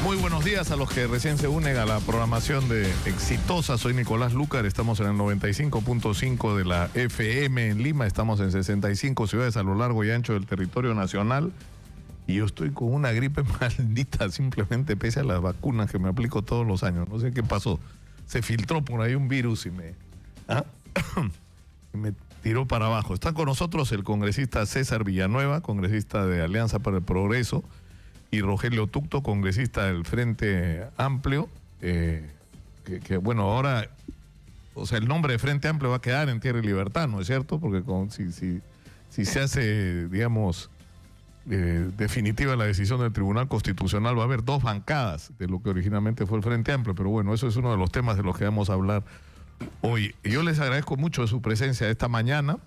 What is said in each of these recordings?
Muy buenos días a los que recién se unen a la programación de Exitosa. Soy Nicolás Lucar, estamos en el 95.5 de la FM en Lima, estamos en 65 ciudades a lo largo y ancho del territorio nacional. Y yo estoy con una gripe maldita, simplemente pese a las vacunas que me aplico todos los años. No sé qué pasó. Se filtró por ahí un virus y me tiró para abajo. Está con nosotros el congresista César Villanueva, congresista de Alianza para el Progreso, y Rogelio Tucto, congresista del Frente Amplio, que bueno, ahora, o sea, el nombre de Frente Amplio va a quedar en Tierra y Libertad, ¿no es cierto? Porque si se hace, digamos, definitiva la decisión del Tribunal Constitucional, va a haber dos bancadas de lo que originalmente fue el Frente Amplio, pero bueno, eso es uno de los temas de los que vamos a hablar hoy. Yo les agradezco mucho su presencia esta mañana,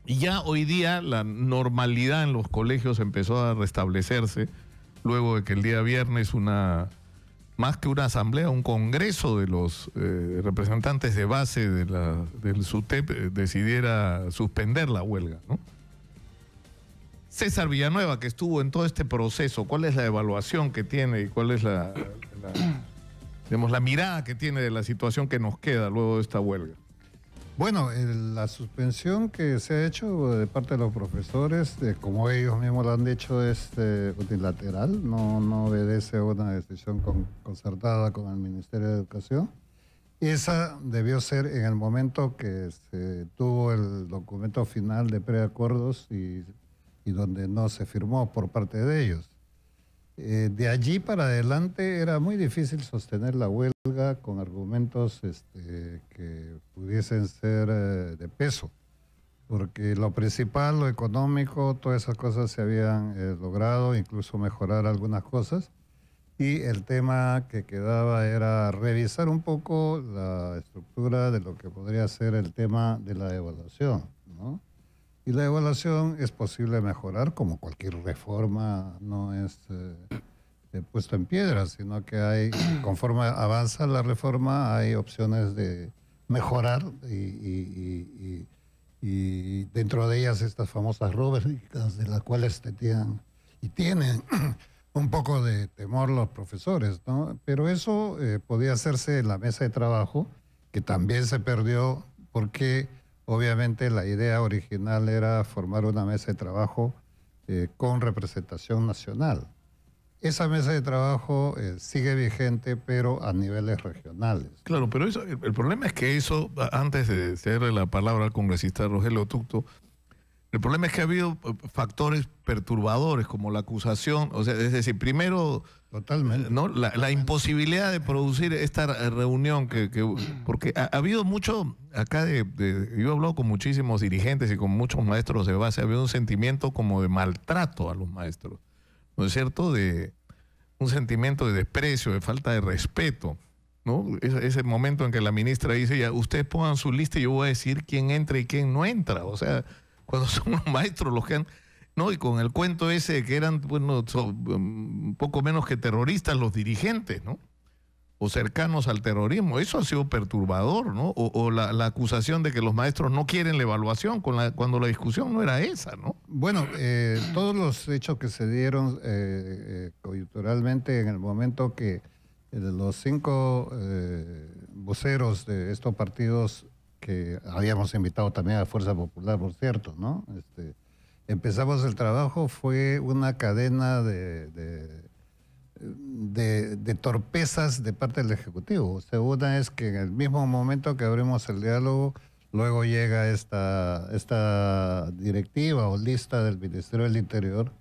y ya hoy día la normalidad en los colegios empezó a restablecerse, luego de que el día viernes más que una asamblea, un congreso de los representantes de base del SUTEP decidiera suspender la huelga, ¿no? César Villanueva, que estuvo en todo este proceso, ¿cuál es la evaluación que tiene y cuál es digamos, la mirada que tiene de la situación que nos queda luego de esta huelga? Bueno, la suspensión que se ha hecho de parte de los profesores, como ellos mismos lo han dicho, es unilateral, no obedece a una decisión concertada con el Ministerio de Educación. Esa debió ser en el momento que se tuvo el documento final de preacuerdos y donde no se firmó por parte de ellos. De allí para adelante era muy difícil sostener la huelga con argumentos que pudiesen ser de peso, porque lo principal, lo económico, todas esas cosas se habían logrado, incluso mejorar algunas cosas, y el tema que quedaba era revisar un poco la estructura de lo que podría ser el tema de la evaluación, ¿no? Y la evaluación es posible mejorar, como cualquier reforma no es puesto en piedra, sino que hay, conforme avanza la reforma, hay opciones de mejorar y dentro de ellas estas famosas rúbricas de las cuales tienen un poco de temor los profesores, ¿no? Pero eso podía hacerse en la mesa de trabajo, que también se perdió porque obviamente la idea original era formar una mesa de trabajo con representación nacional. Esa mesa de trabajo sigue vigente, pero a niveles regionales. Claro, pero eso, el problema es que eso, antes de cederle la palabra al congresista Rogelio Tucto, el problema es que ha habido factores perturbadores como la acusación, o sea, es decir, primero, totalmente, ¿no? La imposibilidad de producir esta reunión, porque ha habido mucho, acá yo he hablado con muchísimos dirigentes y con muchos maestros de base, ha habido un sentimiento como de maltrato a los maestros, ¿no es cierto? De un sentimiento de desprecio, de falta de respeto, ¿no? Ese momento en que la ministra dice, ya, ustedes pongan su lista y yo voy a decir quién entra y quién no entra, o sea, cuando son los maestros los que han, ¿no? Y con el cuento ese de que eran, bueno, un poco menos que terroristas los dirigentes, ¿no? O cercanos al terrorismo. Eso ha sido perturbador, ¿no? O la acusación de que los maestros no quieren la evaluación cuando la discusión no era esa, ¿no? Bueno, todos los hechos que se dieron coyunturalmente en el momento que los 5 voceros de estos partidos que habíamos invitado también a Fuerza Popular, por cierto, ¿no? Empezamos el trabajo, fue una cadena de torpezas de parte del Ejecutivo. O sea, una es que en el mismo momento que abrimos el diálogo, luego llega esta directiva o lista del Ministerio del Interior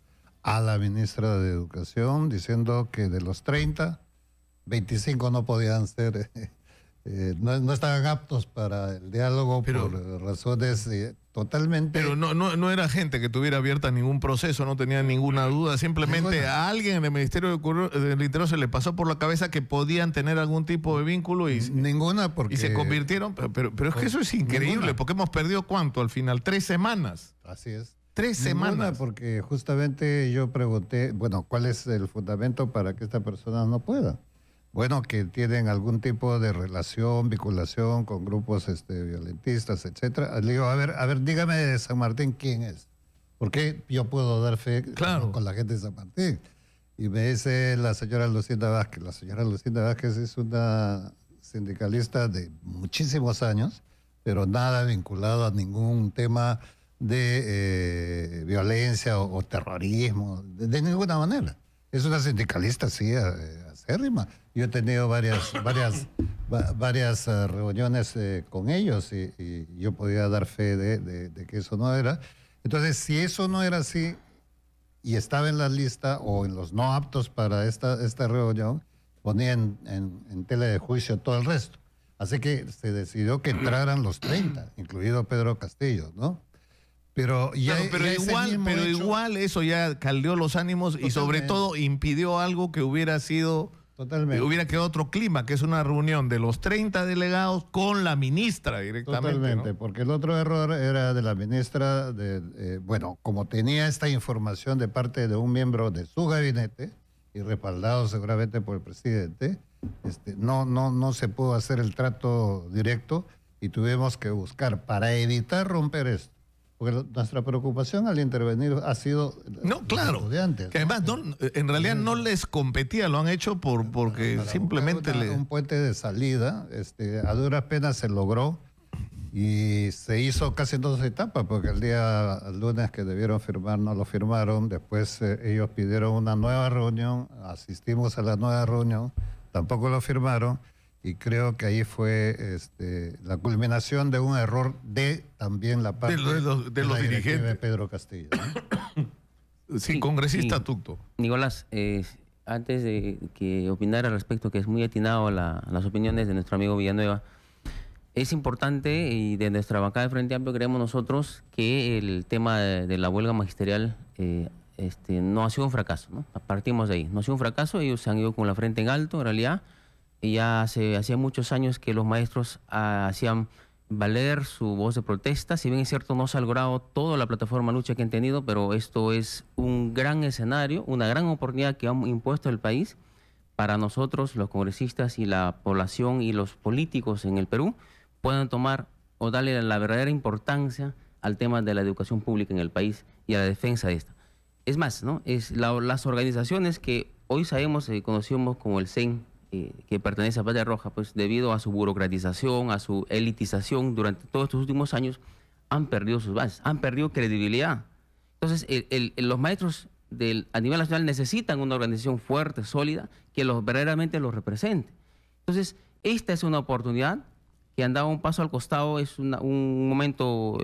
a la ministra de Educación diciendo que de los 30, 25 no podían ser... no estaban aptos para el diálogo, pero, por razones totalmente... Pero no era gente que tuviera abierta ningún proceso, no tenía ninguna duda, simplemente a alguien en el Ministerio del Interior se le pasó por la cabeza que podían tener algún tipo de vínculo y se convirtieron, pero es que eso es increíble, porque hemos perdido ¿cuánto al final? 3 semanas. Así es. 3 semanas. Porque justamente yo pregunté, bueno, ¿cuál es el fundamento para que esta persona no pueda? bueno, que tienen algún tipo de relación, vinculación con grupos violentistas, etcétera. Le digo, a ver, dígame de San Martín quién es. ¿Por qué yo puedo dar fe con la gente de San Martín? Y me dice la señora Lucinda Vázquez. La señora Lucinda Vázquez es una sindicalista de muchísimos años, pero nada vinculado a ningún tema de violencia o terrorismo, de ninguna manera. Es una sindicalista, sí, acérrima. Yo he tenido varias reuniones con ellos y yo podía dar fe de que eso no era. Entonces, si eso no era así y estaba en la lista o en los no aptos para esta reunión, ponía en tela de juicio todo el resto. Así que se decidió que entraran los 30, incluido Pedro Castillo, ¿no? Pero igual eso ya caldeó los ánimos. Totalmente. Y sobre todo impidió algo que hubiera sido... Totalmente. Hubiera quedado otro clima, que es una reunión de los 30 delegados con la ministra directamente. Totalmente, ¿no? Porque el otro error era de la ministra, bueno, como tenía esta información de parte de un miembro de su gabinete, y respaldado seguramente por el presidente, no se pudo hacer el trato directo y tuvimos que buscar para evitar romper esto. Porque nuestra preocupación al intervenir ha sido estudiantes. Que además en realidad no les competía, lo han hecho porque simplemente un puente de salida, a duras penas se logró y se hizo casi en 2 etapas, porque el lunes que debieron firmar no lo firmaron, después ellos pidieron una nueva reunión, asistimos a la nueva reunión, tampoco lo firmaron. Y creo que ahí fue la culminación de un error de también la parte de los dirigentes de Pedro Castillo, ¿no? Sí, congresista Tucto. Nicolás, antes de que opinara al respecto, que es muy atinado las opiniones de nuestro amigo Villanueva, es importante, y de nuestra bancada de Frente Amplio creemos nosotros, que el tema de la huelga magisterial no ha sido un fracaso, ¿no? Partimos de ahí. No ha sido un fracaso, ellos se han ido con la frente en alto, en realidad. Y ya hacía muchos años que los maestros hacían valer su voz de protesta. Si bien es cierto, no se ha logrado toda la plataforma lucha que han tenido, pero esto es un gran escenario, una gran oportunidad que han impuesto el país para nosotros, los congresistas y la población y los políticos en el Perú, puedan tomar o darle la verdadera importancia al tema de la educación pública en el país y a la defensa de esta. Es más, ¿no? Las organizaciones que hoy sabemos y conocemos como el CEN, que pertenece a Patria Roja, pues debido a su burocratización, a su elitización durante todos estos últimos años, han perdido sus bases, han perdido credibilidad. Entonces, los maestros a nivel nacional necesitan una organización fuerte, sólida, que verdaderamente los represente. Entonces, esta es una oportunidad que han dado un paso al costado, es un momento,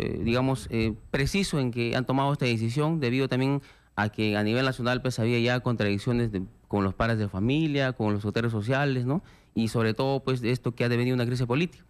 preciso en que han tomado esta decisión, debido también a que a nivel nacional pues había ya contradicciones con los padres de familia, con los sectores sociales, ¿no? Y sobre todo pues de esto que ha devenido una crisis política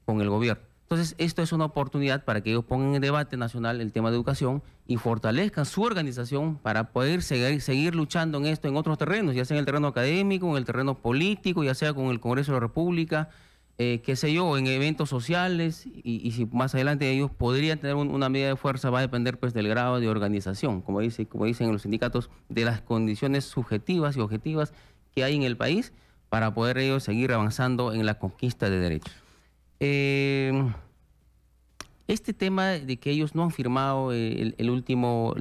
con el gobierno. Entonces esto es una oportunidad para que ellos pongan en debate nacional el tema de educación y fortalezcan su organización para poder seguir luchando en esto en otros terrenos, ya sea en el terreno académico, en el terreno político, ya sea con el Congreso de la República, qué sé yo, en eventos sociales, y si más adelante ellos podrían tener una medida de fuerza, va a depender pues del grado de organización, como dicen los sindicatos, de las condiciones subjetivas y objetivas que hay en el país para poder ellos seguir avanzando en la conquista de derechos. Este tema de que ellos no han firmado el último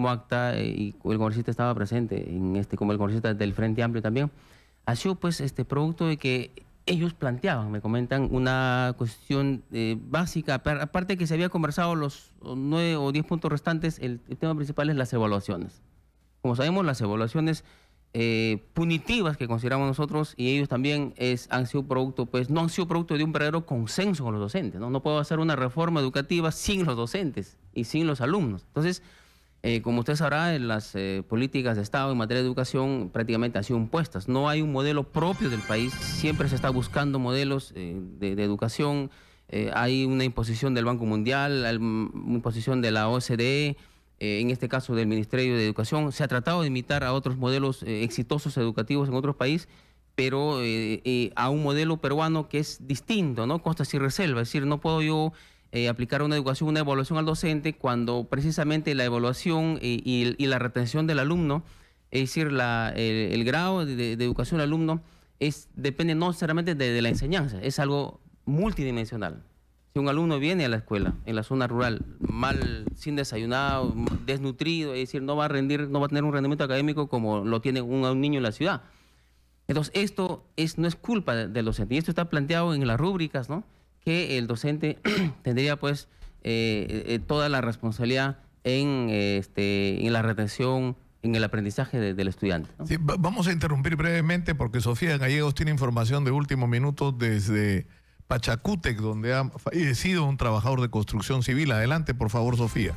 acta, y el congresista estaba presente como el congresista del Frente Amplio también, ha sido pues producto de que ellos planteaban, me comentan, una cuestión básica, aparte de que se había conversado los 9 o 10 puntos restantes, el tema principal es las evaluaciones. Como sabemos, las evaluaciones punitivas que consideramos nosotros, y ellos también han sido producto, pues no han sido producto de un verdadero consenso con los docentes, ¿no? No puedo hacer una reforma educativa sin los docentes y sin los alumnos. Entonces, como usted sabrá, las políticas de Estado en materia de educación prácticamente han sido impuestas. No hay un modelo propio del país, siempre se está buscando modelos de educación. Hay una imposición del Banco Mundial, una imposición de la OCDE, en este caso del Ministerio de Educación. Se ha tratado de imitar a otros modelos exitosos educativos en otros países, pero a un modelo peruano que es distinto, ¿no? Costas y reservas. Es decir, no puedo yo aplicar una evaluación al docente cuando precisamente la evaluación y la retención del alumno, es decir, el grado de educación del alumno, depende no necesariamente de la enseñanza, es algo multidimensional. Si un alumno viene a la escuela en la zona rural sin desayunado, desnutrido, es decir, no va a tener un rendimiento académico como lo tiene un niño en la ciudad. Entonces, esto no es culpa del docente. Y esto está planteado en las rúbricas, ¿no? Que el docente tendría, pues, toda la responsabilidad en la retención, en el aprendizaje del estudiante, ¿no? Sí, vamos a interrumpir brevemente porque Sofía Gallegos tiene información de último minuto desde Pachacútec, donde ha fallecido un trabajador de construcción civil. Adelante, por favor, Sofía.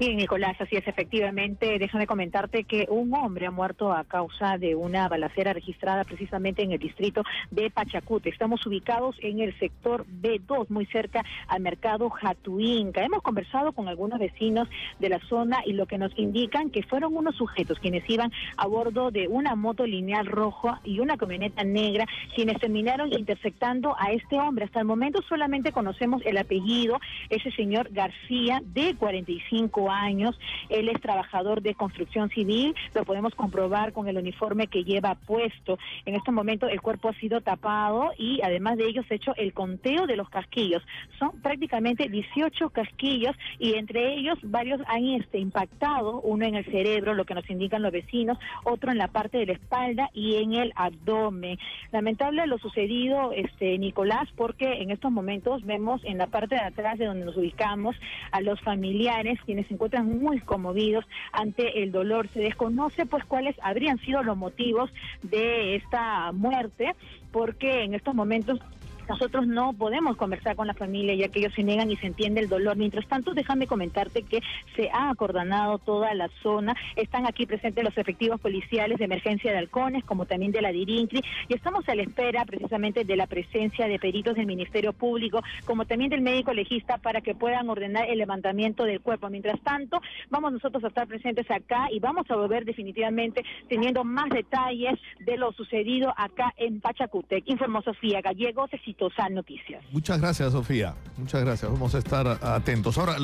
Bien, Nicolás, así es, efectivamente. Déjame comentarte que un hombre ha muerto a causa de una balacera registrada precisamente en el distrito de Pachacútec. Estamos ubicados en el sector B2, muy cerca al mercado Jatuínca. Hemos conversado con algunos vecinos de la zona y lo que nos indican que fueron unos sujetos quienes iban a bordo de una moto lineal roja y una camioneta negra, quienes terminaron interceptando a este hombre. Hasta el momento solamente conocemos el apellido, ese señor García, de 45 años. Él es trabajador de construcción civil, lo podemos comprobar con el uniforme que lleva puesto. En este momento el cuerpo ha sido tapado y además de ello se ha hecho el conteo de los casquillos. Son prácticamente 18 casquillos y entre ellos varios han impactado, uno en el cerebro, lo que nos indican los vecinos, otro en la parte de la espalda y en el abdomen. Lamentable lo sucedido, Nicolás, porque en estos momentos vemos en la parte de atrás de donde nos ubicamos a los familiares, quienes se encuentran muy conmovidos ante el dolor. Se desconoce pues cuáles habrían sido los motivos de esta muerte, porque en estos momentos nosotros no podemos conversar con la familia ya que ellos se niegan y se entiende el dolor. Mientras tanto, déjame comentarte que se ha acordonado toda la zona. Están aquí presentes los efectivos policiales de emergencia de Halcones, como también de la DIRINCRI, y estamos a la espera precisamente de la presencia de peritos del Ministerio Público, como también del médico legista, para que puedan ordenar el levantamiento del cuerpo. Mientras tanto, vamos nosotros a estar presentes acá y vamos a volver definitivamente teniendo más detalles de lo sucedido acá en Pachacútec. Informó Sofía Gallegos, Exitosal Noticias. Muchas gracias, Sofía. Muchas gracias. Vamos a estar atentos. Ahora,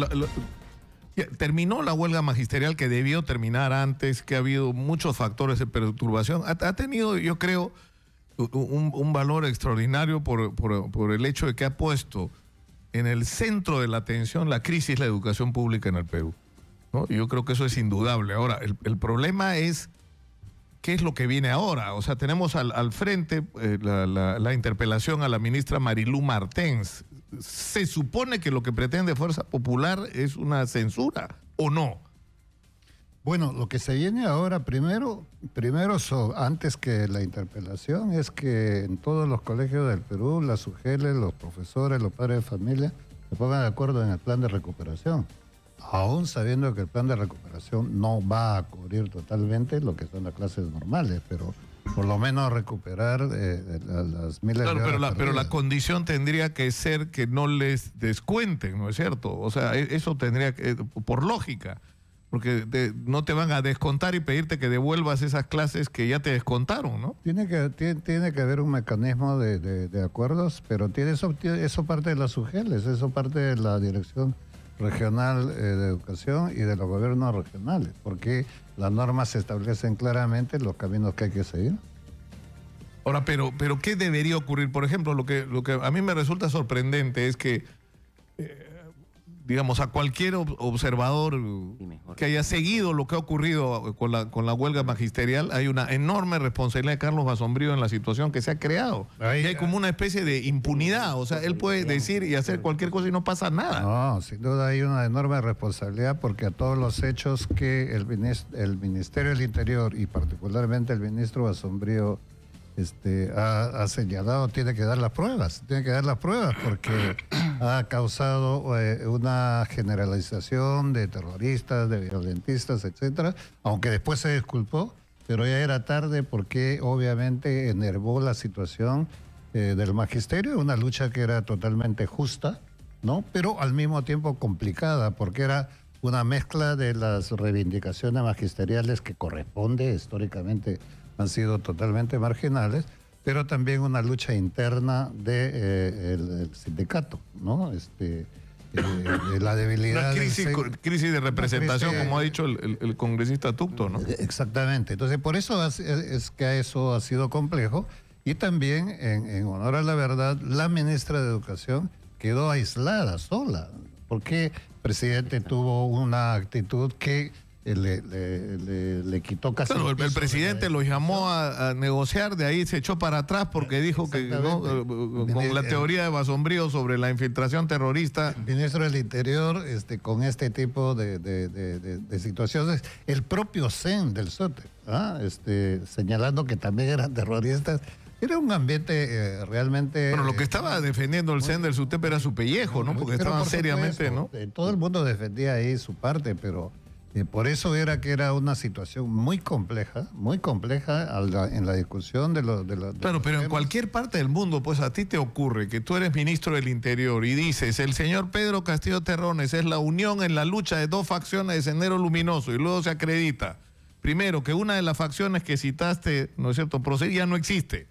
terminó la huelga magisterial que debió terminar antes, que ha habido muchos factores de perturbación. Ha tenido, yo creo, un valor extraordinario por el hecho de que ha puesto en el centro de la atención la crisis de la educación pública en el Perú, ¿no? Yo creo que eso es indudable. Ahora, el problema es ¿qué es lo que viene ahora? O sea, tenemos al frente la interpelación a la ministra Marilú Martens. ¿Se supone que lo que pretende Fuerza Popular es una censura o no? Bueno, lo que se viene ahora, primero antes que la interpelación, es que en todos los colegios del Perú, las UGELes, los profesores, los padres de familia, se pongan de acuerdo en el plan de recuperación. Aún sabiendo que el plan de recuperación no va a cubrir totalmente lo que son las clases normales, pero por lo menos recuperar las miles de horas pero la condición tendría que ser que no les descuenten, ¿no es cierto? O sea, eso tendría que, por lógica, porque no te van a descontar y pedirte que devuelvas esas clases que ya te descontaron, ¿no? Tiene que haber un mecanismo de acuerdos, pero eso parte de las UGELes, eso parte de la Dirección Regional de Educación y de los gobiernos regionales, porque las normas establecen claramente los caminos que hay que seguir. Ahora, pero ¿qué debería ocurrir? Por ejemplo, lo que a mí me resulta sorprendente es que, digamos, a cualquier observador que haya seguido lo que ha ocurrido con la huelga magisterial, hay una enorme responsabilidad de Carlos Basombrío en la situación que se ha creado. Y hay como una especie de impunidad, o sea, él puede decir y hacer cualquier cosa y no pasa nada. No, sin duda hay una enorme responsabilidad, porque a todos los hechos que el Ministerio del Interior y particularmente el ministro Basombrío ha señalado, tiene que dar las pruebas, porque ha causado una generalización de terroristas, de violentistas, etcétera, aunque después se disculpó, pero ya era tarde, porque obviamente enervó la situación del magisterio, una lucha que era totalmente justa, ¿no? Pero al mismo tiempo complicada, porque era una mezcla de las reivindicaciones magisteriales que corresponde históricamente, han sido totalmente marginales, pero también una lucha interna del sindicato, ¿no? la debilidad. Una crisis de representación, como ha dicho el congresista Tucto, ¿no? Exactamente. Entonces, por eso es que eso ha sido complejo. Y también, en honor a la verdad, la ministra de Educación quedó aislada, sola, porque el presidente tuvo una actitud que le quitó casi... Claro, el presidente lo llamó a negociar, de ahí se echó para atrás porque dijo que ¿no? Con la teoría de Basombrío sobre la infiltración terrorista. El ministro del Interior, con este tipo de situaciones, el propio CEN del SOTE, señalando que también eran terroristas. Era un ambiente realmente... Bueno, lo que estaba defendiendo el CEN del SUTEP era su pellejo, ¿no? Porque estaban seriamente, supuesto, ¿no? Todo el mundo defendía ahí su parte, pero por eso era que era una situación muy compleja en la discusión de los... Claro, pero en cualquier parte del mundo, pues a ti te ocurre que tú eres ministro del Interior y dices, el señor Pedro Castillo Terrones es la unión en la lucha de dos facciones de Sendero Luminoso, y luego se acredita, primero, que una de las facciones que citaste, ¿no es cierto?, ya no existe.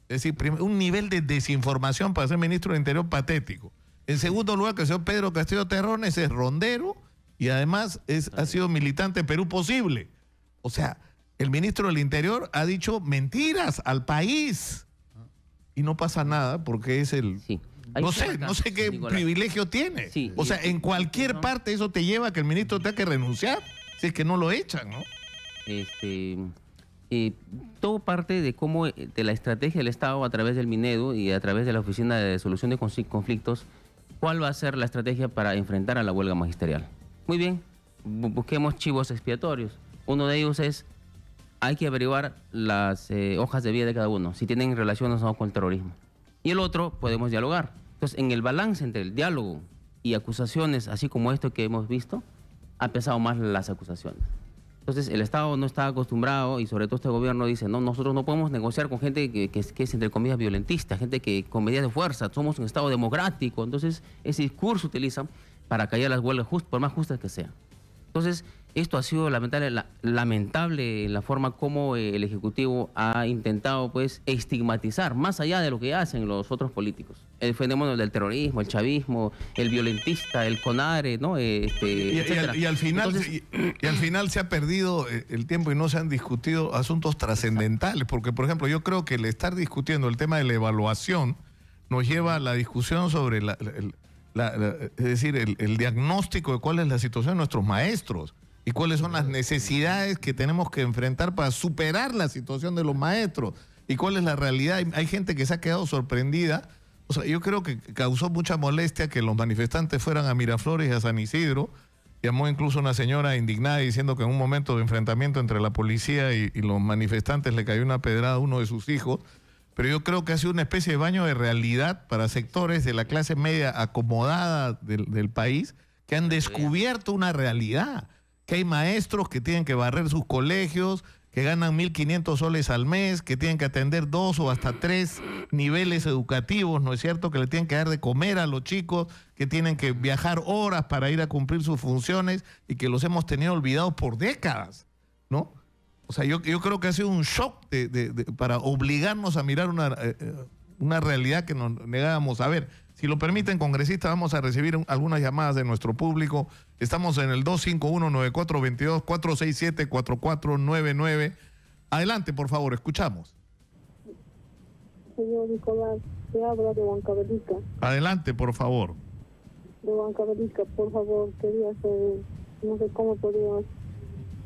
Es decir, un nivel de desinformación para ser ministro del Interior patético. En segundo lugar, que el señor Pedro Castillo Terrones es rondero y además ha sido militante en Perú Posible. O sea, el ministro del Interior ha dicho mentiras al país y no pasa nada porque es el... Sí. No sé qué privilegio tiene. Sí, o sea, en cualquier parte eso te lleva a que el ministro tenga que renunciar si es que no lo echan, ¿no? Todo parte de cómo, de la estrategia del Estado a través del Minedu y a través de la Oficina de Solución de Conflictos, cuál va a ser la estrategia para enfrentar a la huelga magisterial. Muy bien, busquemos chivos expiatorios. Uno de ellos es, hay que averiguar las hojas de vida de cada uno, si tienen relaciones o no con el terrorismo. Y el otro, podemos dialogar. Entonces, en el balance entre el diálogo y acusaciones, así como esto que hemos visto, ha pesado más las acusaciones. Entonces, el Estado no está acostumbrado, y sobre todo este gobierno dice, no, nosotros no podemos negociar con gente que es, entre comillas, violentista, gente que con medidas de fuerza, somos un Estado democrático. Entonces, ese discurso utilizan para callar las huelgas por más justas que sean. Entonces, esto ha sido lamentable en la forma como el Ejecutivo ha intentado, pues, estigmatizar, más allá de lo que hacen los otros políticos. El fenómeno del terrorismo, el chavismo, el violentista, el CONARE, ¿no? Y al final se ha perdido el tiempo y no se han discutido asuntos trascendentales, porque, por ejemplo, yo creo que el estar discutiendo el tema de la evaluación nos lleva a la discusión sobre es decir, el diagnóstico de cuál es la situación de nuestros maestros y cuáles son las necesidades que tenemos que enfrentar para superar la situación de los maestros y cuál es la realidad. Hay gente que se ha quedado sorprendida. O sea, yo creo que causó mucha molestia que los manifestantes fueran a Miraflores y a San Isidro. Llamó incluso una señora indignada diciendo que en un momento de enfrentamiento entre la policía y los manifestantes le cayó una pedrada a uno de sus hijos. Pero yo creo que ha sido una especie de baño de realidad para sectores de la clase media acomodada del país que han descubierto una realidad. Que hay maestros que tienen que barrer sus colegios, que ganan 1.500 soles al mes, que tienen que atender 2 o hasta 3 niveles educativos, ¿no es cierto? Que le tienen que dar de comer a los chicos, que tienen que viajar horas para ir a cumplir sus funciones y que los hemos tenido olvidados por décadas, ¿no? O sea, yo creo que ha sido un shock para obligarnos a mirar una realidad que nos negábamos a ver. Si lo permiten, congresistas, vamos a recibir algunas llamadas de nuestro público. Estamos en el 251-9422, 467-4499. Adelante, por favor, escuchamos. Señor Nicolás, te habla de Huancavelica. Adelante, por favor. De Huancavelica, por favor, quería saber, no sé cómo podrías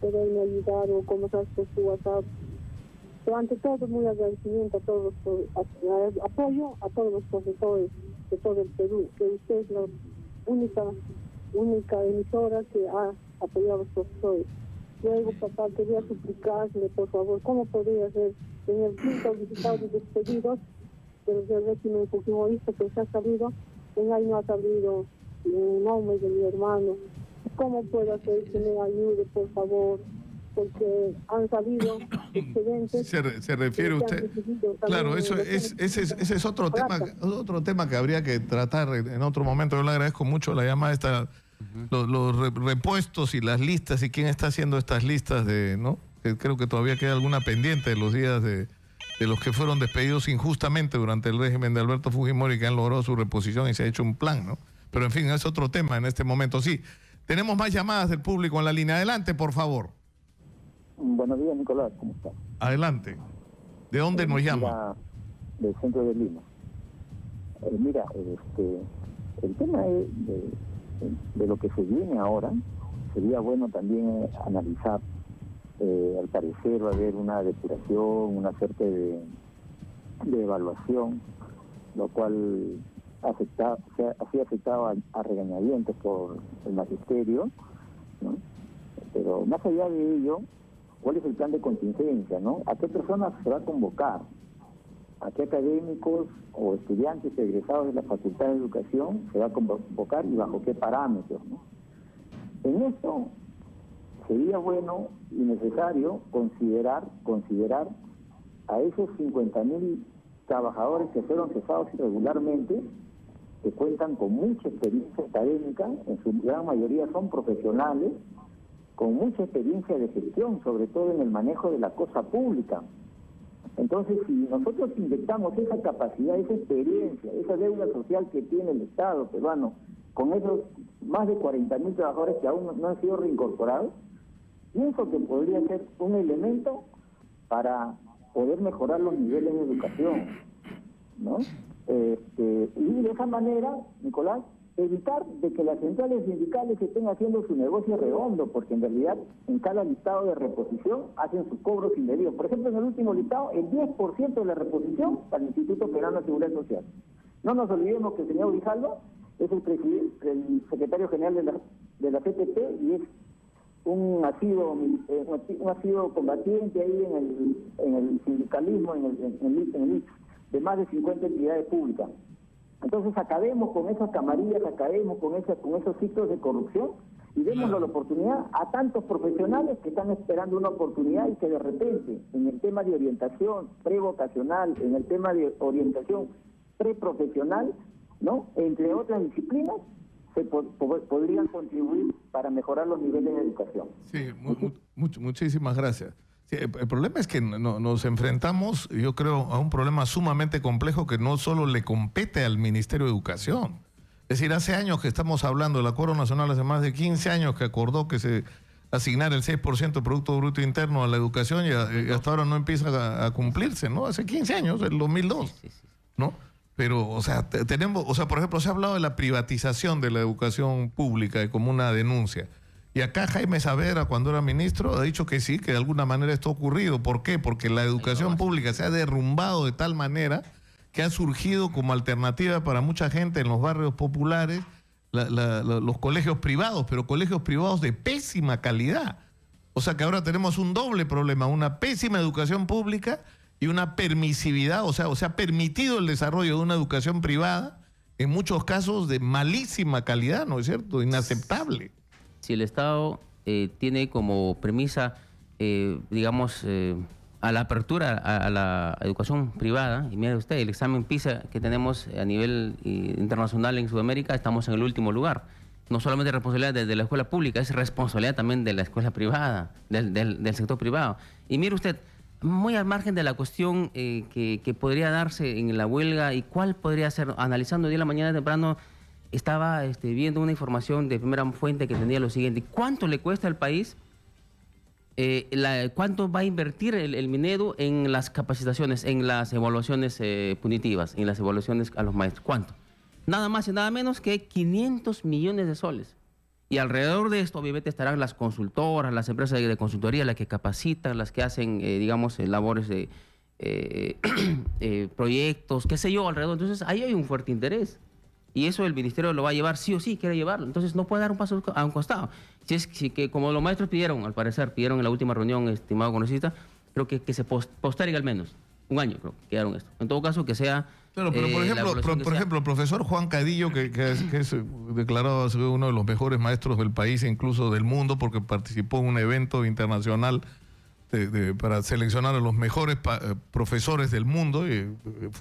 poderme ayudar o cómo sabes por tu WhatsApp. Pero ante todo, muy agradecimiento a todos por apoyo a todos los profesores de todo el Perú, que usted es la única emisora que ha apoyado a los profesores. Luego, papá, quería suplicarle, por favor, cómo podría ser en el quinto visitado de despedidos del régimen fujimorista que se ha salido, en ahí no ha salido un nombre de mi hermano. ¿Cómo puedo hacer que me ayude, por favor? Porque han salido excedentes. Se refiere usted. Claro, ese es otro tema que habría que tratar en otro momento. Yo le agradezco mucho la llamada esta, los repuestos y las listas y quién está haciendo estas listas ¿no? Que creo que todavía queda alguna pendiente de los días de los que fueron despedidos injustamente durante el régimen de Alberto Fujimori, que han logrado su reposición y se ha hecho un plan, ¿no? Pero en fin, es otro tema en este momento. Sí, tenemos más llamadas del público en la línea. Adelante, por favor. Buenos días, Nicolás, ¿cómo estás? Adelante. ¿De dónde nos llama? Mira, del centro de Lima. Mira, el tema de lo que se viene ahora, sería bueno también analizar. Al parecer va a haber una depuración, una suerte de evaluación, lo cual ha sido afectado a regañadientes por el magisterio, ¿no? Pero más allá de ello, ¿cuál es el plan de contingencia, no? ¿A qué personas se va a convocar? ¿A qué académicos o estudiantes egresados de la Facultad de Educación se va a convocar y bajo qué parámetros, ¿no? En esto sería bueno y necesario considerar a esos 50.000 trabajadores que fueron cesados irregularmente, que cuentan con mucha experiencia académica, en su gran mayoría son profesionales, con mucha experiencia de gestión, sobre todo en el manejo de la cosa pública. Entonces, si nosotros inyectamos esa capacidad, esa experiencia, esa deuda social que tiene el Estado peruano, con esos más de 40.000 trabajadores que aún no han sido reincorporados, pienso que podría ser un elemento para poder mejorar los niveles de educación, ¿no? Y de esa manera, Nicolás, evitar de que las centrales sindicales estén haciendo su negocio redondo, porque en realidad en cada listado de reposición hacen sus cobros indebidos. Por ejemplo, en el último listado, el 10% de la reposición para el Instituto Peruano de Seguridad Social. No nos olvidemos que el señor Grijalvo es el secretario general de la CTP y es un asiduo combatiente ahí en el sindicalismo, en el de más de 50 entidades públicas. Entonces acabemos con esas camarillas, acabemos con esos ciclos de corrupción y démosle la oportunidad a tantos profesionales que están esperando una oportunidad y que de repente en el tema de orientación prevocacional, en el tema de orientación preprofesional, ¿no?, entre otras disciplinas, se podrían contribuir para mejorar los niveles de educación. Sí, muchísimas gracias. Sí, el problema es que nos enfrentamos, yo creo, a un problema sumamente complejo que no solo le compete al Ministerio de Educación. Es decir, hace años que estamos hablando del Acuerdo Nacional, hace más de 15 años que acordó que se asignara el 6% del Producto Bruto Interno a la educación y hasta ahora no empieza a cumplirse, ¿no? Hace 15 años, el 2002, ¿no? Pero, o sea, por ejemplo, se ha hablado de la privatización de la educación pública como una denuncia. Y acá Jaime Saavedra, cuando era ministro, ha dicho que sí, que de alguna manera esto ha ocurrido. ¿Por qué? Porque la educación pública se ha derrumbado de tal manera que ha surgido como alternativa para mucha gente en los barrios populares los colegios privados, pero colegios privados de pésima calidad. O sea que ahora tenemos un doble problema, una pésima educación pública y una permisividad, o sea, se ha permitido el desarrollo de una educación privada, en muchos casos de malísima calidad, ¿no es cierto? Inaceptable. Si el Estado tiene como premisa, digamos, a la apertura a la educación privada, y mire usted, el examen PISA que tenemos a nivel internacional en Sudamérica, estamos en el último lugar. No solamente responsabilidad de la escuela pública, es responsabilidad también de la escuela privada, del sector privado. Y mire usted, muy al margen de la cuestión que podría darse en la huelga y cuál podría ser, analizando hoy en la mañana temprano, estaba viendo una información de primera fuente que tenía lo siguiente: ¿cuánto le cuesta al país? ¿Cuánto va a invertir el Minedu en las capacitaciones, en las evaluaciones punitivas, en las evaluaciones a los maestros? ¿Cuánto? Nada más y nada menos que 500 millones de soles. Y alrededor de esto, obviamente, estarán las consultoras, las empresas de consultoría, las que capacitan, las que hacen, digamos, labores de proyectos, qué sé yo, alrededor. Entonces, ahí hay un fuerte interés. Y eso el ministerio lo va a llevar sí o sí, quiere llevarlo. Entonces no puede dar un paso a un costado. Si que como los maestros pidieron, al parecer, pidieron en la última reunión, estimado congresista, creo que se postergue al menos un año, creo que quedaron esto. En todo caso, que sea... Claro, pero por ejemplo, el profesor Juan Cadillo, que es declarado uno de los mejores maestros del país e incluso del mundo, porque participó en un evento internacional para seleccionar a los mejores profesores del mundo, y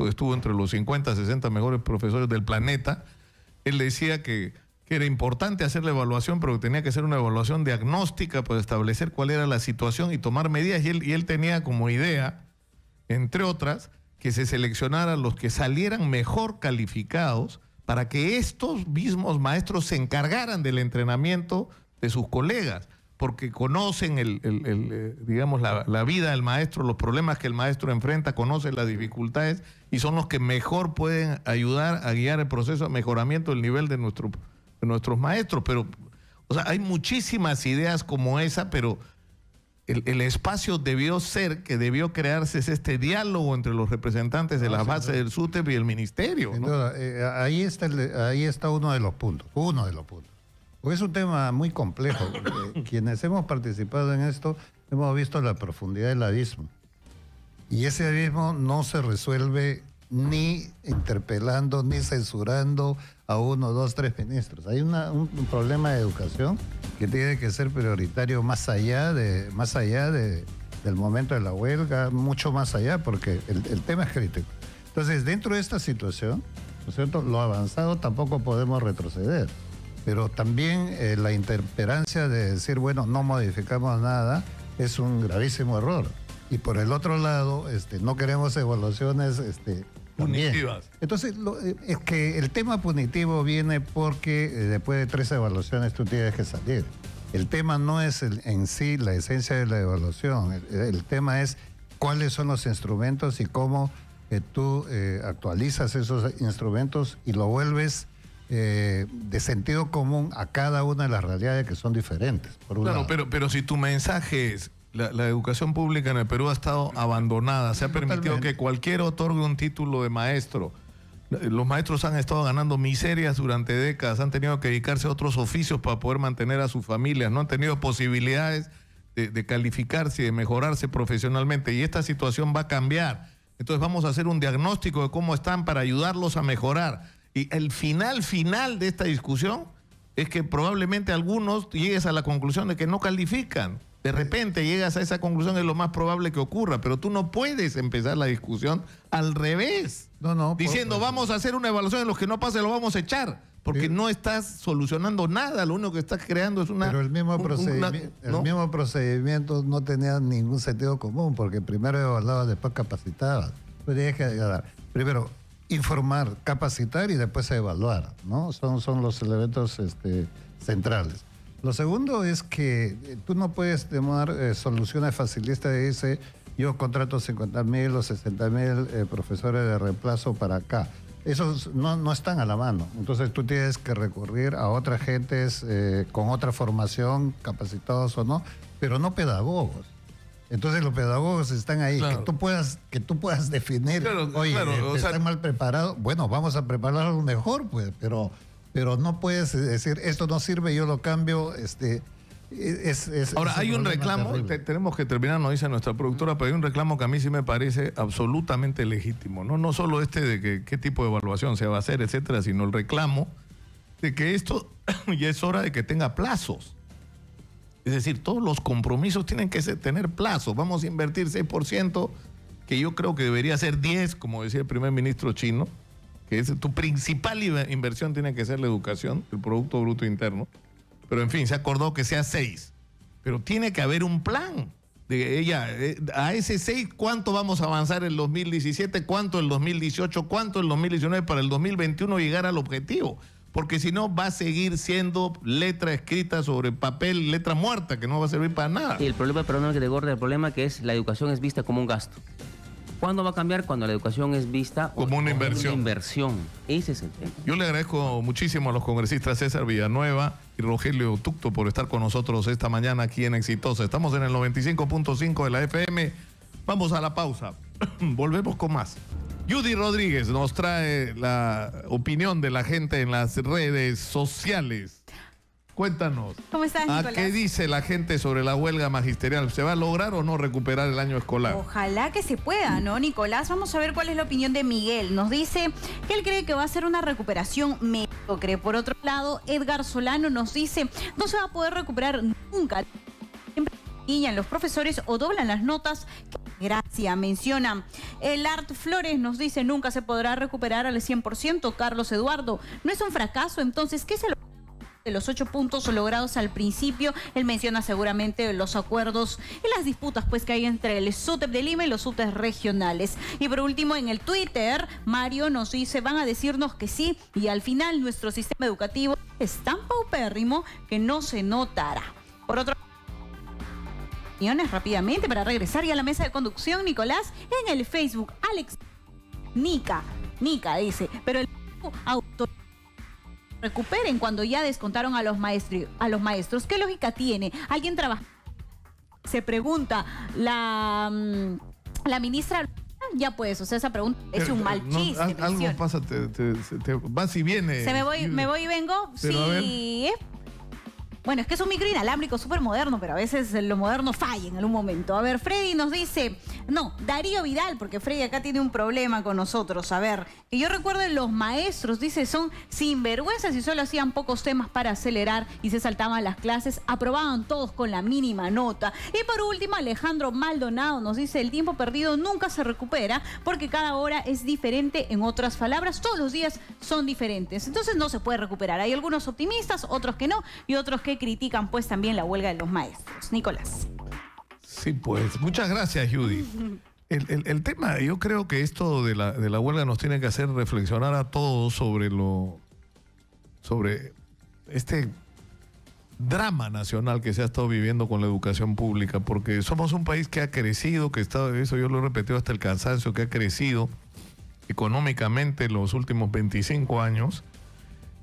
estuvo entre los 50, 60 mejores profesores del planeta. Él decía que era importante hacer la evaluación, pero que tenía que ser una evaluación diagnóstica para establecer cuál era la situación y tomar medidas. Y él tenía como idea, entre otras, que se seleccionaran los que salieran mejor calificados para que estos mismos maestros se encargaran del entrenamiento de sus colegas, porque conocen digamos, la vida del maestro, los problemas que el maestro enfrenta, conocen las dificultades y son los que mejor pueden ayudar a guiar el proceso de mejoramiento del nivel de nuestros maestros. Pero, o sea, hay muchísimas ideas como esa, pero el espacio debió crearse este diálogo entre los representantes de la base del SUTEP y el ministerio, ¿no? Ahí está uno de los puntos. Porque es un tema muy complejo. Quienes hemos participado en esto hemos visto la profundidad del abismo. Y ese abismo no se resuelve ni interpelando, ni censurando a 1, 2, 3 ministros. Hay un problema de educación que tiene que ser prioritario más allá del momento de la huelga, mucho más allá, porque el tema es crítico. Entonces, dentro de esta situación, ¿no es cierto?, lo avanzado tampoco podemos retroceder. Pero también la intemperancia de decir, bueno, no modificamos nada, es un gravísimo error. Y por el otro lado, no queremos evaluaciones punitivas. Entonces, es que el tema punitivo viene porque después de 3 evaluaciones tú tienes que salir. El tema no es en sí la esencia de la evaluación. El tema es cuáles son los instrumentos y cómo tú actualizas esos instrumentos y lo vuelves de sentido común a cada una de las realidades que son diferentes. Claro, pero si tu mensaje es la educación pública en el Perú ha estado abandonada, se ha permitido que cualquiera otorgue un título de maestro. Los maestros han estado ganando miserias durante décadas, han tenido que dedicarse a otros oficios para poder mantener a sus familias, no han tenido posibilidades de calificarse y de mejorarse profesionalmente, y esta situación va a cambiar. Entonces vamos a hacer un diagnóstico de cómo están para ayudarlos a mejorar. Y el final de esta discusión es que probablemente algunos llegues a la conclusión de que no califican. De repente llegas a esa conclusión, es lo más probable que ocurra, pero tú no puedes empezar la discusión al revés. Diciendo, vamos a hacer una evaluación de los que no pase, lo vamos a echar. Porque no estás solucionando nada, lo único que estás creando es una... Pero el mismo procedimiento no tenía ningún sentido común, porque primero evaluaba, después capacitaba. Pues tienes que primero informar, capacitar y después evaluar, ¿no? Son los elementos centrales. Lo segundo es que tú no puedes tomar soluciones facilistas de dice, yo contrato 50.000 o 60.000 profesores de reemplazo para acá. Esos no están a la mano. Entonces tú tienes que recurrir a otras gentes con otra formación, capacitados o no, pero no pedagogos. Entonces los pedagogos están ahí, claro. que tú puedas definir, están mal preparados. Bueno, vamos a prepararlo mejor, pues, pero no puedes decir, esto no sirve, yo lo cambio. Ahora, hay un reclamo, tenemos que terminar, nos dice nuestra productora, pero hay un reclamo que a mí sí me parece absolutamente legítimo. No solo de que qué tipo de evaluación se va a hacer, etcétera, sino el reclamo de que esto ya es hora de que tenga plazos. Es decir, todos los compromisos tienen que tener plazos. Vamos a invertir 6%, que yo creo que debería ser 10%, como decía el primer ministro chino, que es tu principal inversión tiene que ser la educación, el Producto Bruto Interno. Pero en fin, se acordó que sea 6%. Pero tiene que haber un plan. A ese 6, ¿cuánto vamos a avanzar en 2017? ¿Cuánto en 2018? ¿Cuánto en 2019? Para el 2021 llegar al objetivo. Porque si no, va a seguir siendo letra escrita sobre papel, letra muerta, que no va a servir para nada. Y el problema, perdón que te gorda, el problema que es la educación es vista como un gasto. ¿Cuándo va a cambiar? Cuando la educación es vista como una inversión. Ese es el tema. Yo le agradezco muchísimo a los congresistas César Villanueva y Rogelio Tucto por estar con nosotros esta mañana aquí en Exitosa. Estamos en el 95.5 de la FM. Vamos a la pausa. Volvemos con más. Judy Rodríguez nos trae la opinión de la gente en las redes sociales. Cuéntanos. ¿Cómo estás, Nicolás? ¿Qué dice la gente sobre la huelga magisterial? ¿Se va a lograr o no recuperar el año escolar? Ojalá que se pueda, ¿no, Nicolás? Vamos a ver cuál es la opinión de Miguel. Nos dice que él cree que va a ser una recuperación mediocre. Por otro lado, Edgar Solano nos dice, no se va a poder recuperar nunca. Siempre guían los profesores o doblan las notas. Gracias, menciona. El Art Flores nos dice, nunca se podrá recuperar al 100%. Carlos Eduardo, ¿no es un fracaso? Entonces, ¿qué se lo de los 8 puntos logrados al principio. Él menciona seguramente los acuerdos y las disputas pues que hay entre el SUTEP de Lima y los SUTEP regionales. Y por último, en el Twitter, Mario nos dice, van a decirnos que sí y al final nuestro sistema educativo es tan paupérrimo que no se notará. Por otro lado, rápidamente para regresar ya a la mesa de conducción, Nicolás, en el Facebook, Alex Nica dice, pero el auto recuperen cuando ya descontaron a los maestros. ¿Qué lógica tiene? ¿Alguien trabaja? Se pregunta la ministra. Ya pues, o sea, esa pregunta es un mal chiste. Algo pasa, te vas y vienes. Me voy y vengo. Sí. Bueno, es que es un micro inalámbrico súper moderno, pero a veces lo moderno falla en algún momento. A ver, Freddy nos dice, no, Darío Vidal, porque Freddy acá tiene un problema con nosotros. A ver, que yo recuerdo los maestros, dice, son sinvergüenzas y solo hacían pocos temas para acelerar y se saltaban las clases, aprobaban todos con la mínima nota. Y por último, Alejandro Maldonado nos dice, el tiempo perdido nunca se recupera porque cada hora es diferente. En otras palabras, todos los días son diferentes. Entonces no se puede recuperar. Hay algunos optimistas, otros que no, y otros que critican pues también la huelga de los maestros. Nicolás. Sí, pues. Muchas gracias, Judy. El tema, yo creo que esto de la huelga nos tiene que hacer reflexionar a todos sobre este drama nacional que se ha estado viviendo con la educación pública, porque somos un país que ha crecido, eso yo lo he repetido hasta el cansancio, que ha crecido económicamente en los últimos 25 años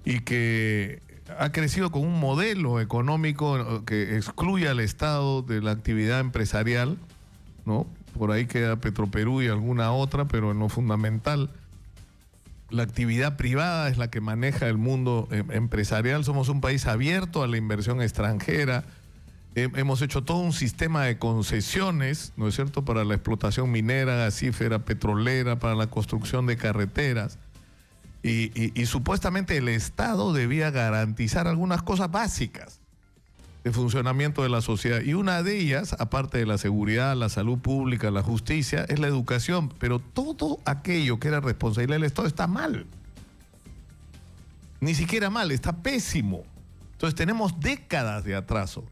y que ha crecido con un modelo económico que excluye al Estado de la actividad empresarial, ¿no? Por ahí queda Petroperú y alguna otra, pero en lo fundamental, la actividad privada es la que maneja el mundo empresarial. Somos un país abierto a la inversión extranjera. Hemos hecho todo un sistema de concesiones, ¿no es cierto?, para la explotación minera, gasífera, petrolera, para la construcción de carreteras. Y supuestamente el Estado debía garantizar algunas cosas básicas de funcionamiento de la sociedad. Y una de ellas, aparte de la seguridad, la salud pública, la justicia, es la educación. Pero todo aquello que era responsabilidad del Estado está mal. Ni siquiera mal, está pésimo. Entonces tenemos décadas de atraso.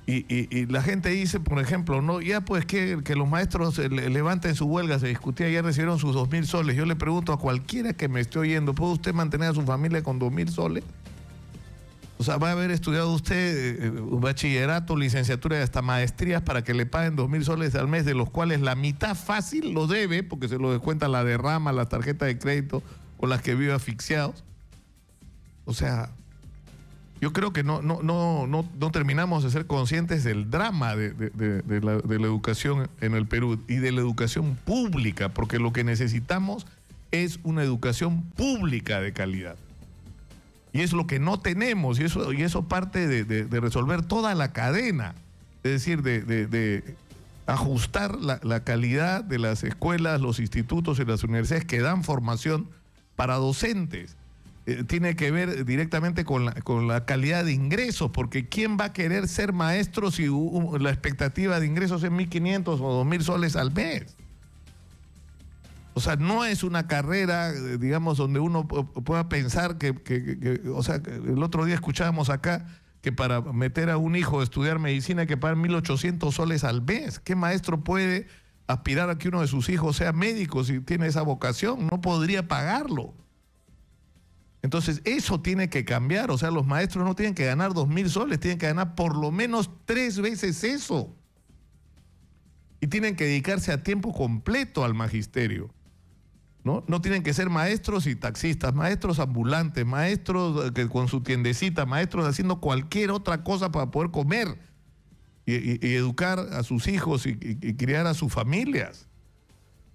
Y la gente dice, por ejemplo, no, ya pues que los maestros levanten su huelga, se discutía, ya recibieron sus 2.000 soles. Yo le pregunto a cualquiera que me esté oyendo, ¿puede usted mantener a su familia con 2.000 soles? O sea, va a haber estudiado usted bachillerato, licenciatura y hasta maestrías para que le paguen 2.000 soles al mes, de los cuales la mitad fácil lo debe, porque se lo descuenta la derrama, la tarjeta de crédito con las que vive asfixiados. O sea, yo creo que no terminamos de ser conscientes del drama de la educación en el Perú y de la educación pública, porque lo que necesitamos es una educación pública de calidad. Y es lo que no tenemos, y eso parte de resolver toda la cadena, es decir, de ajustar la calidad de las escuelas, los institutos y las universidades que dan formación para docentes. Tiene que ver directamente con la calidad de ingresos, porque ¿quién va a querer ser maestro si la expectativa de ingresos es 1.500 o 2.000 soles al mes? O sea, no es una carrera, digamos, donde uno pueda pensar o sea, el otro día escuchábamos acá que para meter a un hijo a estudiar medicina hay que pagar 1.800 soles al mes. ¿Qué maestro puede aspirar a que uno de sus hijos sea médico si tiene esa vocación? No podría pagarlo. Entonces, eso tiene que cambiar. O sea, los maestros no tienen que ganar 2.000 soles, tienen que ganar por lo menos 3 veces eso. Y tienen que dedicarse a tiempo completo al magisterio. No tienen que ser maestros y taxistas, maestros ambulantes, maestros con su tiendecita, maestros haciendo cualquier otra cosa para poder comer y educar a sus hijos y criar a sus familias.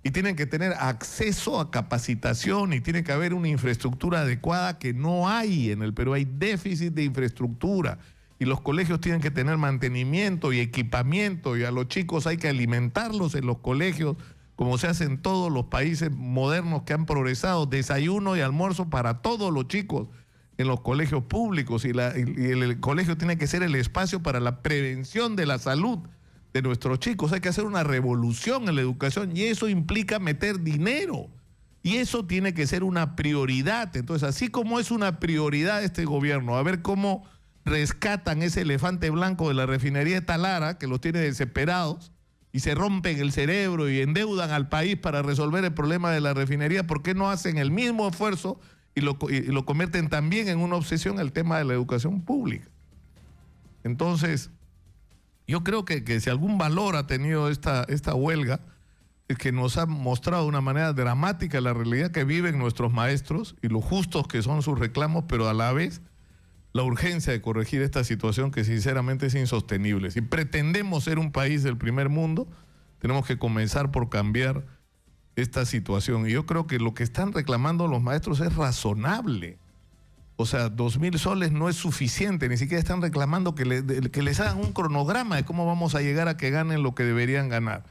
Y tienen que tener acceso a capacitación y tiene que haber una infraestructura adecuada que no hay en el Perú. Hay déficit de infraestructura y los colegios tienen que tener mantenimiento y equipamiento y a los chicos hay que alimentarlos en los colegios, como se hace en todos los países modernos que han progresado, desayuno y almuerzo para todos los chicos en los colegios públicos y el colegio tiene que ser el espacio para la prevención de la salud de nuestros chicos. Hay que hacer una revolución en la educación y eso implica meter dinero Y eso tiene que ser una prioridad. Entonces, así como es una prioridad de este gobierno, a ver cómo rescatan ese elefante blanco de la refinería de Talara, que los tiene desesperados, y se rompen el cerebro y endeudan al país para resolver el problema de la refinería, ¿por qué no hacen el mismo esfuerzo y lo convierten también en una obsesión el tema de la educación pública? Entonces, yo creo que si algún valor ha tenido esta huelga, es que nos ha mostrado de una manera dramática la realidad que viven nuestros maestros y lo justos que son sus reclamos, pero a la vez la urgencia de corregir esta situación que sinceramente es insostenible. Si pretendemos ser un país del primer mundo, tenemos que comenzar por cambiar esta situación. Y yo creo que lo que están reclamando los maestros es razonable. O sea, 2.000 soles no es suficiente, ni siquiera están reclamando que les hagan un cronograma de cómo vamos a llegar a que ganen lo que deberían ganar.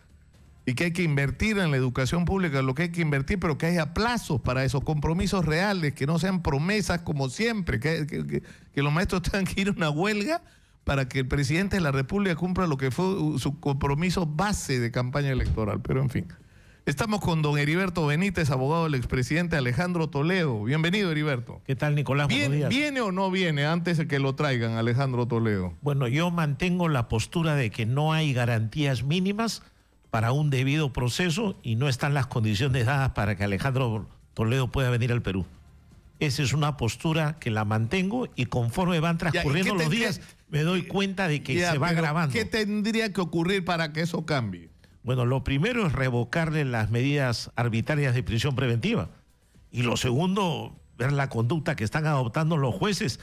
Y que hay que invertir en la educación pública, lo que hay que invertir, pero que haya plazos para esos compromisos reales, que no sean promesas como siempre, que los maestros tengan que ir a una huelga para que el presidente de la República cumpla lo que fue su compromiso base de campaña electoral. Pero en fin, estamos con don Heriberto Benítez, abogado del expresidente Alejandro Toledo. Bienvenido, Heriberto. ¿Qué tal, Nicolás? Buenos días. ¿Viene o no viene antes de que lo traigan, Alejandro Toledo? Bueno, yo mantengo la postura de que no hay garantías mínimas para un debido proceso y no están las condiciones dadas para que Alejandro Toledo pueda venir al Perú. Esa es una postura que la mantengo y conforme van transcurriendo los días me doy cuenta de que se va agravando. ¿Qué tendría que ocurrir para que eso cambie? Bueno, lo primero es revocarle las medidas arbitrarias de prisión preventiva. Y lo segundo, ver la conducta que están adoptando los jueces,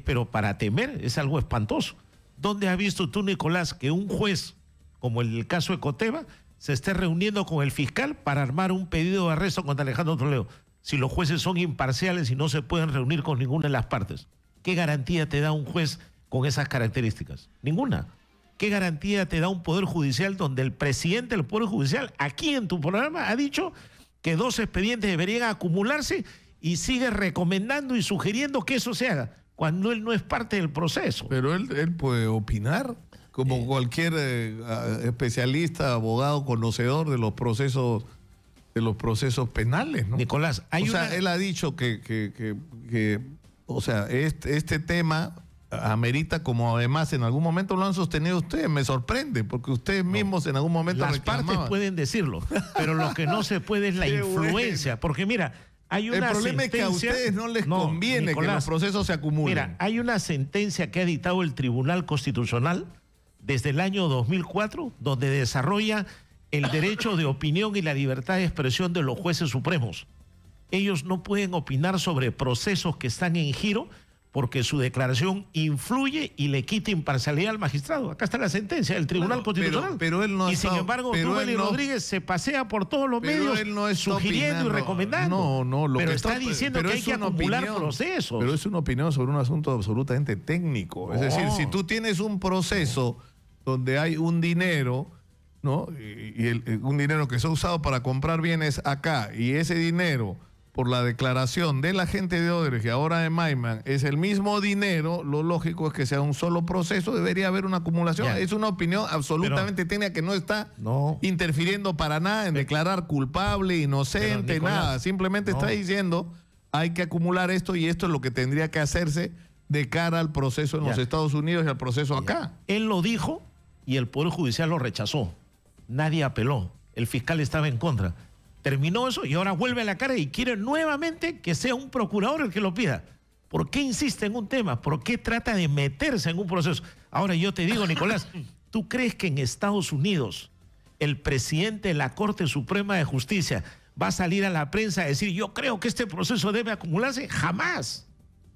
pero para temer, es algo espantoso. ¿Dónde has visto tú, Nicolás, que un juez, como el caso de Coteva, se esté reuniendo con el fiscal para armar un pedido de arresto contra Alejandro Toledo, si los jueces son imparciales y no se pueden reunir con ninguna de las partes? ¿Qué garantía te da un juez con esas características? Ninguna. ¿Qué garantía te da un Poder Judicial donde el presidente del Poder Judicial, aquí en tu programa, ha dicho que 2 expedientes deberían acumularse y sigue recomendando y sugiriendo que eso se haga, cuando él no es parte del proceso? Pero él puede opinar como cualquier especialista, abogado, conocedor de los procesos penales, ¿no? Nicolás, él ha dicho que o sea, este tema amerita, como además en algún momento lo han sostenido ustedes, me sorprende, porque ustedes mismos en algún momento las reclamaban. Partes pueden decirlo, pero lo que no se puede es la influencia, bueno. Porque mira, hay una el problema sentencia, es que a ustedes no les conviene, Nicolás, que los procesos se acumulen. Mira, hay una sentencia que ha dictado el Tribunal Constitucional desde el año 2004, donde desarrolla el derecho de opinión y la libertad de expresión de los jueces supremos. Ellos no pueden opinar sobre procesos que están en giro porque su declaración influye y le quita imparcialidad al magistrado. Acá está la sentencia del Tribunal Constitucional. Pero él no y sin embargo, Duvali Rodríguez se pasea por todos los medios sugiriendo y recomendando. Pero está diciendo que hay que acumular procesos. Pero es una opinión sobre un asunto absolutamente técnico. Es decir, si tú tienes un proceso donde hay un dinero, ¿no? Un dinero que se ha usado para comprar bienes acá, y ese dinero, por la declaración de la gente de Odebrecht y ahora de Maiman, es el mismo dinero, lo lógico es que sea un solo proceso, debería haber una acumulación. Es una opinión absolutamente técnica que no está interfiriendo para nada en declarar culpable, inocente, Nicolás, nada. Simplemente está diciendo, hay que acumular esto y esto es lo que tendría que hacerse de cara al proceso en los Estados Unidos y al proceso acá. Él lo dijo y el Poder Judicial lo rechazó. Nadie apeló. El fiscal estaba en contra. Terminó eso y ahora vuelve a la cara y quiere nuevamente que sea un procurador el que lo pida. ¿Por qué insiste en un tema? ¿Por qué trata de meterse en un proceso? Ahora yo te digo, Nicolás, ¿tú crees que en Estados Unidos el presidente de la Corte Suprema de Justicia va a salir a la prensa a decir, yo creo que este proceso debe acumularse? Jamás.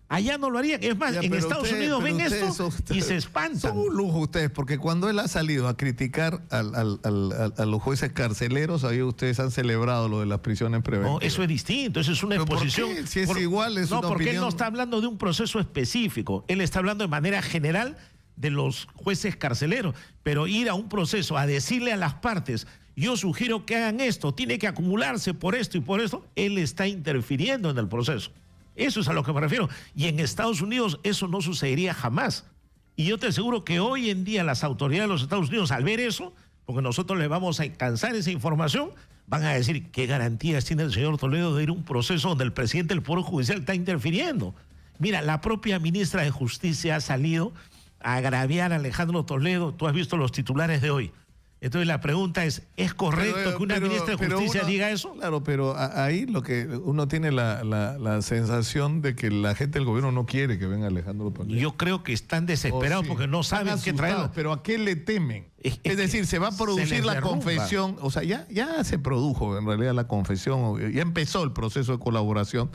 Allá no lo harían. Es más, en Estados Unidos ven esto y se espantan. Son un lujo ustedes, porque cuando él ha salido a criticar a los jueces carceleros, ahí ustedes han celebrado lo de las prisiones preventivas. No, eso es distinto, eso es una exposición. ¿Por qué? Si es igual, es una opinión. No, porque él no está hablando de un proceso específico. Él está hablando de manera general de los jueces carceleros. Pero ir a un proceso a decirle a las partes, yo sugiero que hagan esto, tiene que acumularse por esto y por esto, él está interfiriendo en el proceso. Eso es a lo que me refiero. Y en Estados Unidos eso no sucedería jamás. Y yo te aseguro que hoy en día las autoridades de los Estados Unidos, al ver eso, porque nosotros le vamos a alcanzar esa información, van a decir, ¿qué garantías tiene el señor Toledo de ir a un proceso donde el presidente del Poder Judicial está interfiriendo? Mira, la propia ministra de Justicia ha salido a agraviar a Alejandro Toledo. Tú has visto los titulares de hoy. Entonces la pregunta ¿es correcto que una ministra de Justicia diga eso? Claro, pero ahí lo que uno tiene la sensación de que la gente del gobierno no quiere que venga Alejandro Toledo. Yo creo que están desesperados porque no saben qué traerlo. Pero ¿a qué le temen? Es decir, se va a producir la confesión, o sea, ya se produjo en realidad la confesión, ya empezó el proceso de colaboración,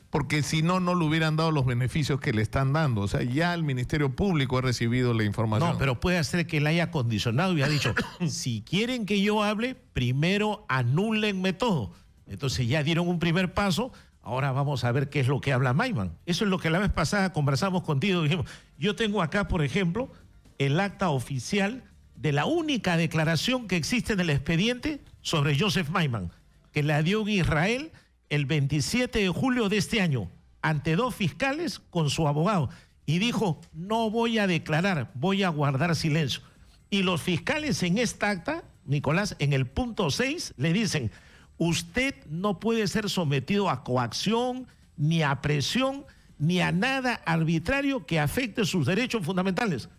porque si no, no le hubieran dado los beneficios que le están dando. O sea, ya el Ministerio Público ha recibido la información. No, pero puede ser que él haya condicionado y ha dicho, si quieren que yo hable, primero anúlenme todo. Entonces ya dieron un primer paso, ahora vamos a ver qué es lo que habla Maiman. Eso es lo que la vez pasada conversamos contigo, dijimos, yo tengo acá, por ejemplo, el acta oficial de la única declaración que existe en el expediente sobre Joseph Maiman, que la dio en Israel el 27 de julio de este año, ante 2 fiscales con su abogado, y dijo, no voy a declarar, voy a guardar silencio. Y los fiscales en esta acta, Nicolás, en el punto 6, le dicen, usted no puede ser sometido a coacción, ni a presión, ni a nada arbitrario que afecte sus derechos fundamentales.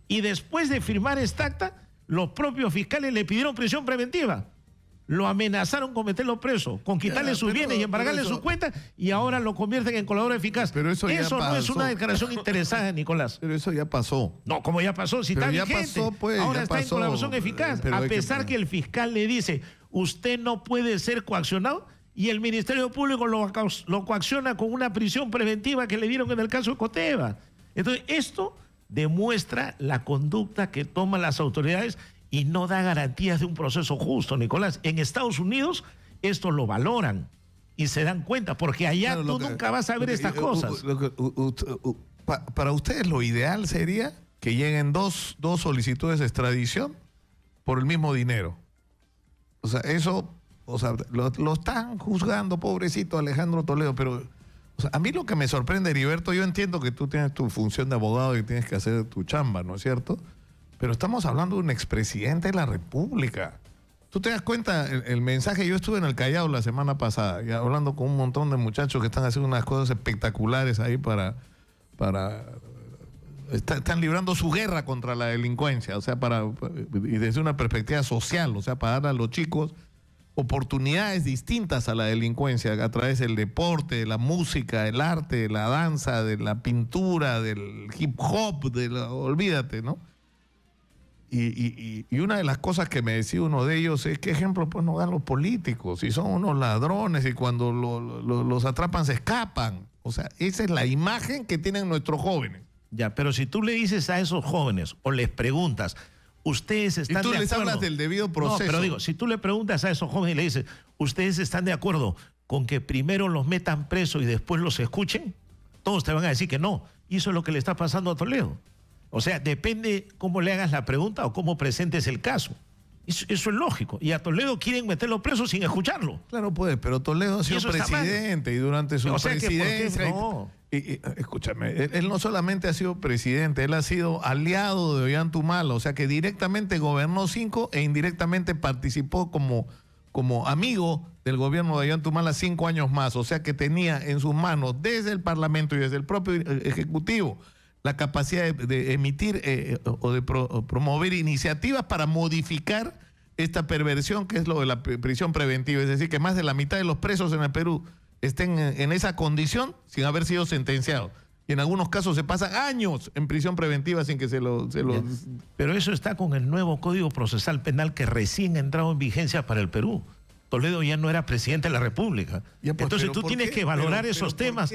Y después de firmar esta acta, los propios fiscales le pidieron prisión preventiva. Lo amenazaron con meterlo preso, con quitarle sus bienes y embargarle sus cuentas, y ahora lo convierten en colaborador eficaz. Pero eso no es una declaración interesada, Nicolás. Pero eso ya pasó. No, como ya pasó, si pero está ya vigente. Pasó, pues, ahora ya está pasó, en colaboración eficaz, a pesar que el fiscal le dice, usted no puede ser coaccionado, y el Ministerio Público lo coacciona con una prisión preventiva que le dieron en el caso de Coteva. Entonces, esto demuestra la conducta que toman las autoridades y no da garantías de un proceso justo, Nicolás. En Estados Unidos esto lo valoran y se dan cuenta, porque allá tú nunca vas a ver estas cosas. Para ustedes lo ideal sería que lleguen dos solicitudes de extradición por el mismo dinero. O sea, eso, o sea, lo están juzgando, pobrecito Alejandro Toledo, pero o sea, a mí lo que me sorprende, Heriberto, yo entiendo que tú tienes tu función de abogado y tienes que hacer tu chamba, ¿no es cierto? Pero estamos hablando de un expresidente de la República. ¿Tú te das cuenta el mensaje? Yo estuve en el Callao la semana pasada, ya hablando con un montón de muchachos que están haciendo unas cosas espectaculares ahí están librando su guerra contra la delincuencia, o sea, y desde una perspectiva social, o sea, para dar a los chicos oportunidades distintas a la delincuencia a través del deporte, de la música, del arte, de la danza, de la pintura, del hip hop, olvídate, ¿no? Y una de las cosas que me decía uno de ellos es qué ejemplo pues nos dan los políticos, si son unos ladrones y cuando los atrapan se escapan. O sea, esa es la imagen que tienen nuestros jóvenes. Ya, pero si tú le dices a esos jóvenes o les preguntas, ustedes están de acuerdo. Y tú les hablas del debido proceso. No, pero digo, si tú le preguntas a esos jóvenes y le dices, ¿ustedes están de acuerdo con que primero los metan presos y después los escuchen? Todos te van a decir que no. Y eso es lo que le está pasando a Toledo. O sea, depende cómo le hagas la pregunta o cómo presentes el caso. Eso es lógico. Y a Toledo quieren meterlo preso sin escucharlo. Claro, pues, pero Toledo ha sido presidente y durante su presidencia... No. Escúchame, él no solamente ha sido presidente, él ha sido aliado de Ollantumala, o sea que directamente gobernó 5 e indirectamente participó como amigo del gobierno de Ollantumala 5 años más, o sea que tenía en sus manos desde el Parlamento y desde el propio Ejecutivo la capacidad de emitir o de promover iniciativas para modificar esta perversión que es lo de la prisión preventiva, es decir, que más de la mitad de los presos en el Perú estén en esa condición sin haber sido sentenciados. Y en algunos casos se pasan años en prisión preventiva sin que se lo... Pero eso está con el nuevo Código Procesal Penal que recién ha entrado en vigencia para el Perú. Toledo ya no era presidente de la República. Ya, pues, entonces tú tienes que valorar esos temas.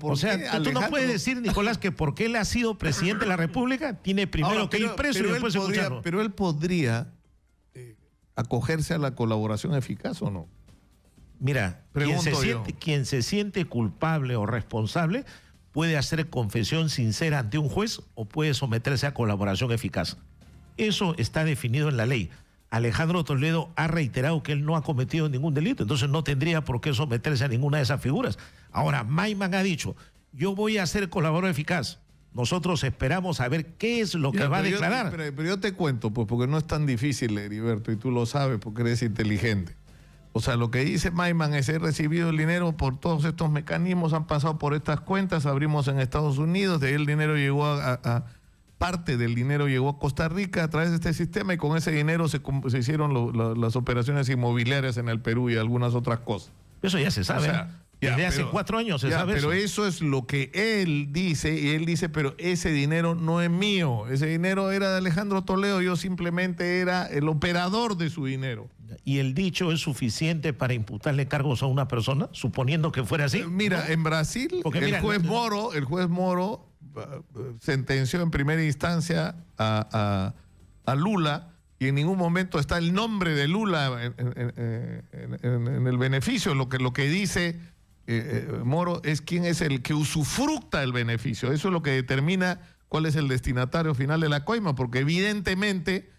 O sea, tú no puedes decir, Nicolás, que porque él ha sido presidente de la República, tiene primero que ir preso y después escucharlo. Pero él podría acogerse a la colaboración eficaz, ¿o no? Mira, quien se siente culpable o responsable puede hacer confesión sincera ante un juez o puede someterse a colaboración eficaz. Eso está definido en la ley. Alejandro Toledo ha reiterado que él no ha cometido ningún delito, entonces no tendría por qué someterse a ninguna de esas figuras. Ahora, Maiman ha dicho, yo voy a ser colaborador eficaz. Nosotros esperamos a ver qué es lo que va a declarar. Pero yo te cuento, pues, porque no es tan difícil, Heriberto, y tú lo sabes porque eres inteligente. O sea, lo que dice Maiman es: he recibido el dinero por todos estos mecanismos, han pasado por estas cuentas, abrimos en Estados Unidos, de ahí el dinero llegó parte del dinero llegó a Costa Rica a través de este sistema, y con ese dinero se hicieron las operaciones inmobiliarias en el Perú y algunas otras cosas. Eso ya se sabe. O sea, desde hace 4 años se sabe pero eso es lo que él dice, y él dice: pero ese dinero no es mío, ese dinero era de Alejandro Toledo, yo simplemente era el operador de su dinero. ¿Y el dicho es suficiente para imputarle cargos a una persona, suponiendo que fuera así? Mira, ¿no? en Brasil, Porque el juez Moro sentenció en primera instancia a Lula, y en ningún momento está el nombre de Lula en el beneficio. Lo que dice Moro es quién es el que usufructa el beneficio. Eso es lo que determina cuál es el destinatario final de la coima, porque evidentemente,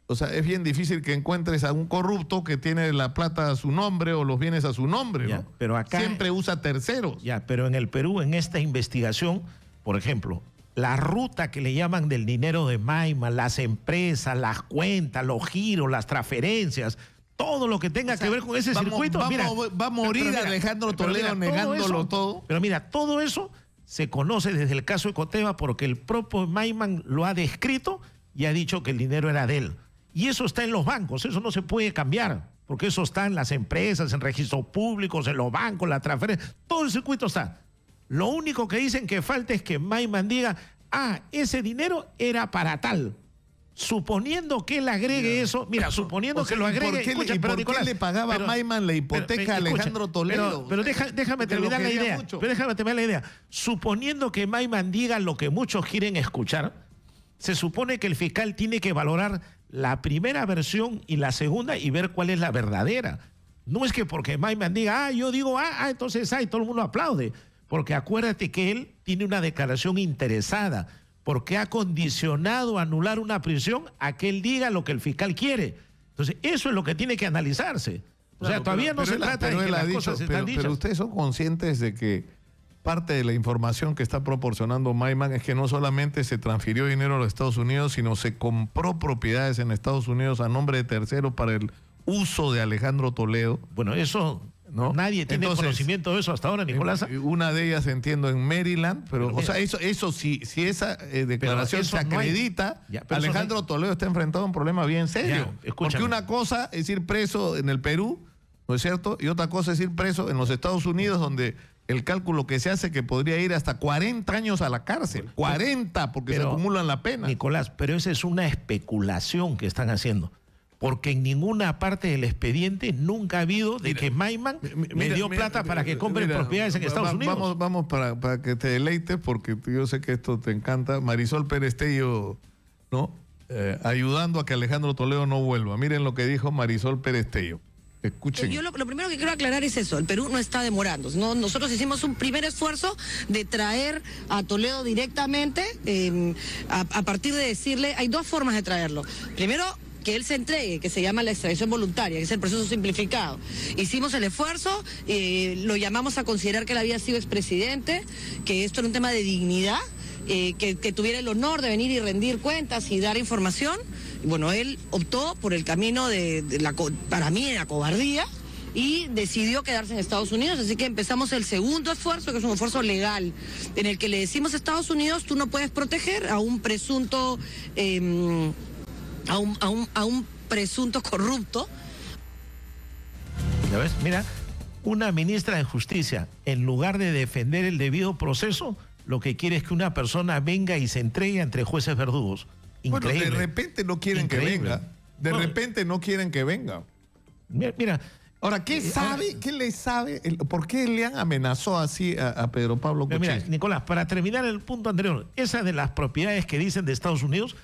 o sea, es bien difícil que encuentres a un corrupto que tiene la plata a su nombre o los bienes a su nombre, ya, ¿no? Pero acá siempre usa terceros. Ya, pero en el Perú, en esta investigación, por ejemplo, la ruta que le llaman del dinero de Maiman, las empresas, las cuentas, los giros, las transferencias, todo lo que tenga que ver con ese circuito. Va a morir Alejandro Toledo negándolo todo. Pero mira, todo eso se conoce desde el caso de Ecoteva, porque el propio Maiman lo ha descrito y ha dicho que el dinero era de él. Y eso está en los bancos, eso no se puede cambiar, porque eso está en las empresas, en registros públicos, en los bancos, la transferencia, todo el circuito está. Lo único que dicen que falta es que Maiman diga: ese dinero era para tal. Suponiendo que él agregue eso, mira, suponiendo que lo agregue... ¿Por qué le pagaba Maiman la hipoteca a Alejandro Toledo? Pero déjame terminar la idea. Pero déjame terminar la idea. Suponiendo que Maiman diga lo que muchos quieren escuchar, se supone que el fiscal tiene que valorar la primera versión y la segunda y ver cuál es la verdadera. No es que porque Maiman diga, yo digo, entonces, y todo el mundo aplaude. Porque acuérdate que él tiene una declaración interesada, porque ha condicionado a anular una prisión a que él diga lo que el fiscal quiere. Entonces, eso es lo que tiene que analizarse. O sea, todavía no se trata de que las cosas están dichas. Pero ustedes son conscientes de que parte de la información que está proporcionando Maiman es que no solamente se transfirió dinero a los Estados Unidos, sino se compró propiedades en Estados Unidos a nombre de terceros para el uso de Alejandro Toledo. Bueno, eso... ¿no? Nadie tiene conocimiento de eso hasta ahora, Nicolás. Una de ellas, entiendo, en Maryland, pero o sea, eso si esa declaración se acredita, Alejandro Toledo está enfrentado a un problema bien serio. Porque una cosa es ir preso en el Perú, ¿no es cierto? Y otra cosa es ir preso en los Estados Unidos, donde el cálculo que se hace que podría ir hasta 40 años a la cárcel. 40, porque se acumulan la pena. Nicolás, pero esa es una especulación que están haciendo. Porque en ninguna parte del expediente nunca ha habido de que Maiman me dio plata para que compre propiedades en Estados Unidos. Vamos para que te deleites, porque yo sé que esto te encanta. Marisol Pérez Tello, ¿no? Ayudando a que Alejandro Toledo no vuelva. Miren lo que dijo Marisol Pérez Tello. Escuchen. Yo lo primero que quiero aclarar es eso: el Perú no está demorando. Nosotros hicimos un primer esfuerzo de traer a Toledo directamente, a partir de decirle, hay 2 formas de traerlo. Primero, que él se entregue, que se llama la extradición voluntaria, que es el proceso simplificado. Hicimos el esfuerzo, lo llamamos a considerar que él había sido expresidente, que esto era un tema de dignidad, que tuviera el honor de venir y rendir cuentas y dar información. Bueno, él optó por el camino para mí, de la cobardía, y decidió quedarse en Estados Unidos. Así que empezamos el segundo esfuerzo, que es un esfuerzo legal, en el que le decimos a Estados Unidos: tú no puedes proteger a un presunto... A un presunto corrupto. ¿Ya ves? Mira, una ministra de Justicia, en lugar de defender el debido proceso, lo que quiere es que una persona venga y se entregue entre jueces verdugos. Increíble. Bueno, de repente no quieren que venga. De repente no quieren que venga. Mira. Ahora, ¿qué sabe? ¿Qué le sabe? ¿Por qué le han amenazado así a Pedro Pablo Kuczynski? Mira, Nicolás, para terminar el punto anterior, esa de las propiedades que dicen de Estados Unidos,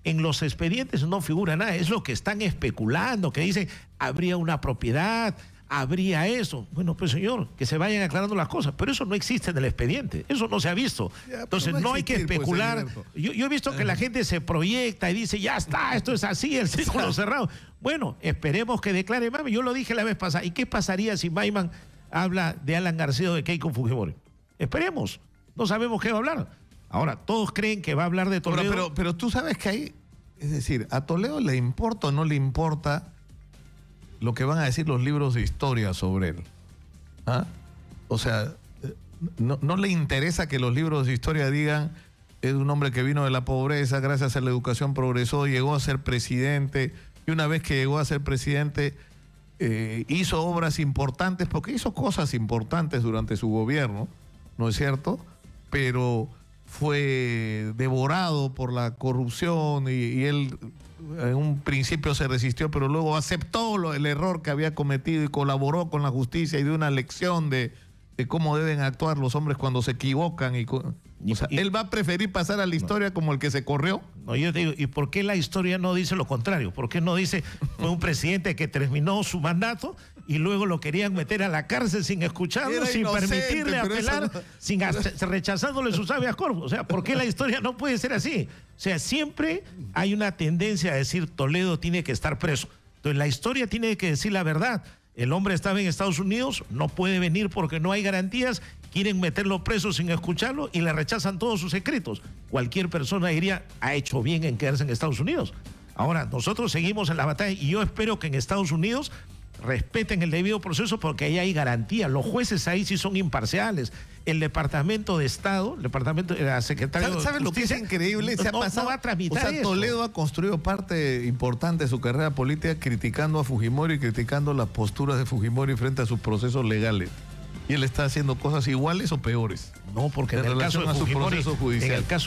en los expedientes no figura nada, es lo que están especulando, que dicen, habría una propiedad, habría eso. Bueno, pues señor, que se vayan aclarando las cosas, pero eso no existe en el expediente, eso no se ha visto. Entonces no hay que especular. Yo he visto que la gente se proyecta y dice, ya está, esto es así, el círculo cerrado. Bueno, esperemos que declare Maiman. Yo lo dije la vez pasada, ¿y qué pasaría si Maiman habla de Alan García o de Keiko Fujimori? Esperemos, no sabemos qué va a hablar. Ahora, todos creen que va a hablar de Toledo. Pero tú sabes que ahí, es decir, ¿a Toledo le importa o no le importa lo que van a decir los libros de historia sobre él. ¿Ah? O sea, no le interesa que los libros de historia digan es un hombre que vino de la pobreza, gracias a la educación progresó, llegó a ser presidente, y una vez que llegó a ser presidente hizo obras importantes, porque hizo cosas importantes durante su gobierno, ¿no es cierto? Pero fue devorado por la corrupción y él en un principio se resistió, pero luego aceptó el error que había cometido y colaboró con la justicia y dio una lección de cómo deben actuar los hombres cuando se equivocan. O sea, él va a preferir pasar a la historia como el que se corrió. No, yo te digo, ¿y por qué la historia no dice lo contrario? ¿Por qué no dice fue un presidente que terminó su mandato y luego lo querían meter a la cárcel sin escucharlo, sin permitirle apelar, rechazándole sus habeas corpus? O sea, ¿por qué la historia no puede ser así? O sea, siempre hay una tendencia a decir Toledo tiene que estar preso. Entonces la historia tiene que decir la verdad. El hombre estaba en Estados Unidos, no puede venir porque no hay garantías, quieren meterlo preso sin escucharlo y le rechazan todos sus escritos. Cualquier persona diría, ha hecho bien en quedarse en Estados Unidos. Ahora, nosotros seguimos en la batalla y yo espero que en Estados Unidos respeten el debido proceso porque ahí hay garantía. Los jueces ahí sí son imparciales. El Departamento de Estado, el Departamento de la Secretaría de Justicia... ¿Sabes lo que es increíble? Se ha pasado, no va a tramitar, o sea, Toledo ha construido parte importante de su carrera política criticando a Fujimori y criticando las posturas de Fujimori frente a sus procesos legales. Y él está haciendo cosas iguales o peores. No, porque en el caso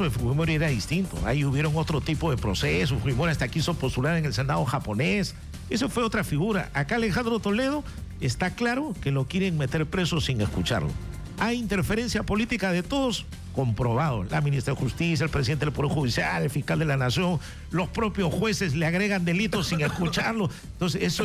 de Fujimori era distinto. Ahí hubieron otro tipo de procesos. Fujimori hasta quiso postular en el Senado japonés. Eso fue otra figura. Acá Alejandro Toledo está claro que lo quieren meter preso sin escucharlo. Hay interferencia política de todos, comprobado. La ministra de Justicia, el presidente del Poder Judicial, el fiscal de la Nación, los propios jueces le agregan delitos sin escucharlo. Entonces, eso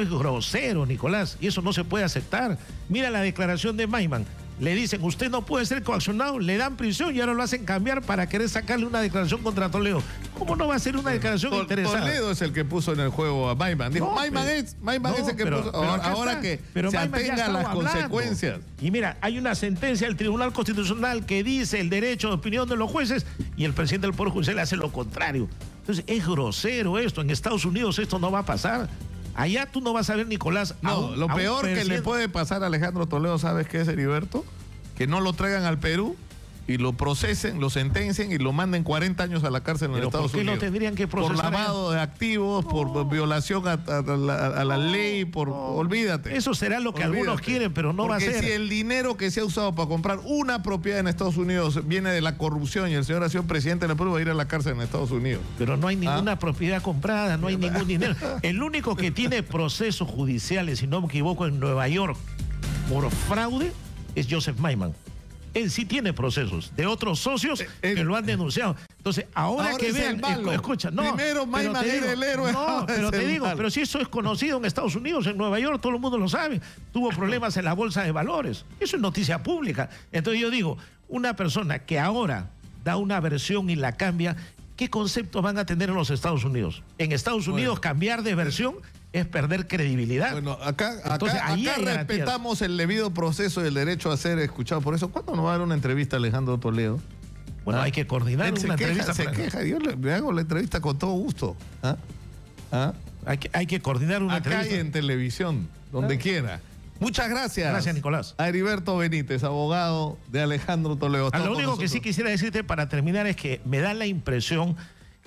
es grosero, Nicolás, y eso no se puede aceptar. Mira la declaración de Maiman. Le dicen, usted no puede ser coaccionado, le dan prisión y ahora lo hacen cambiar para querer sacarle una declaración contra Toledo. ¿Cómo no va a ser una declaración interesada? Toledo es el que puso en el juego a Maiman. Dijo, No, Maiman es el que puso. Ahora que se atenga a las consecuencias. Y mira, hay una sentencia del Tribunal Constitucional que dice el derecho de opinión de los jueces y el presidente del Poder Judicial hace lo contrario. Entonces, es grosero esto. En Estados Unidos esto no va a pasar. Allá tú no vas a ver, Nicolás. No, lo peor que le puede pasar a Alejandro Toledo, ¿sabes qué es, Heriberto? Que no lo traigan al Perú y lo procesen, lo sentencien y lo manden 40 años a la cárcel en Estados Unidos. ¿Por qué lo tendrían que procesar? Por lavado de activos, por violación a la ley, olvídate. Eso será lo que algunos quieren, pero no va a ser. Porque si el dinero que se ha usado para comprar una propiedad en Estados Unidos viene de la corrupción y el señor ha sido presidente del Perú, va a ir a la cárcel en Estados Unidos. Pero no hay ninguna propiedad comprada, no hay ningún dinero. El único que tiene procesos judiciales, si no me equivoco, en Nueva York por fraude es Joseph Maiman. Él sí tiene procesos de otros socios que lo han denunciado. Entonces, ahora que vean, escucha, no. Primero Maiman era el héroe. No, pero te digo, pero si eso es conocido en Estados Unidos, en Nueva York, todo el mundo lo sabe. Tuvo problemas en la bolsa de valores. Eso es noticia pública. Entonces yo digo, una persona que ahora da una versión y la cambia, ¿qué conceptos van a tener en los Estados Unidos? En Estados Unidos cambiar de versión es perder credibilidad. Bueno, acá respetamos el debido proceso y el derecho a ser escuchado. Por eso, ¿cuándo nos va a dar una entrevista a Alejandro Toledo? Bueno, hay que coordinar una entrevista. Se queja, yo le hago la entrevista con todo gusto. Hay que coordinar una entrevista. Acá y en televisión, donde quiera. Muchas gracias. Gracias, Nicolás. A Heriberto Benítez, abogado de Alejandro Toledo. Lo único que sí quisiera decirte para terminar es que me da la impresión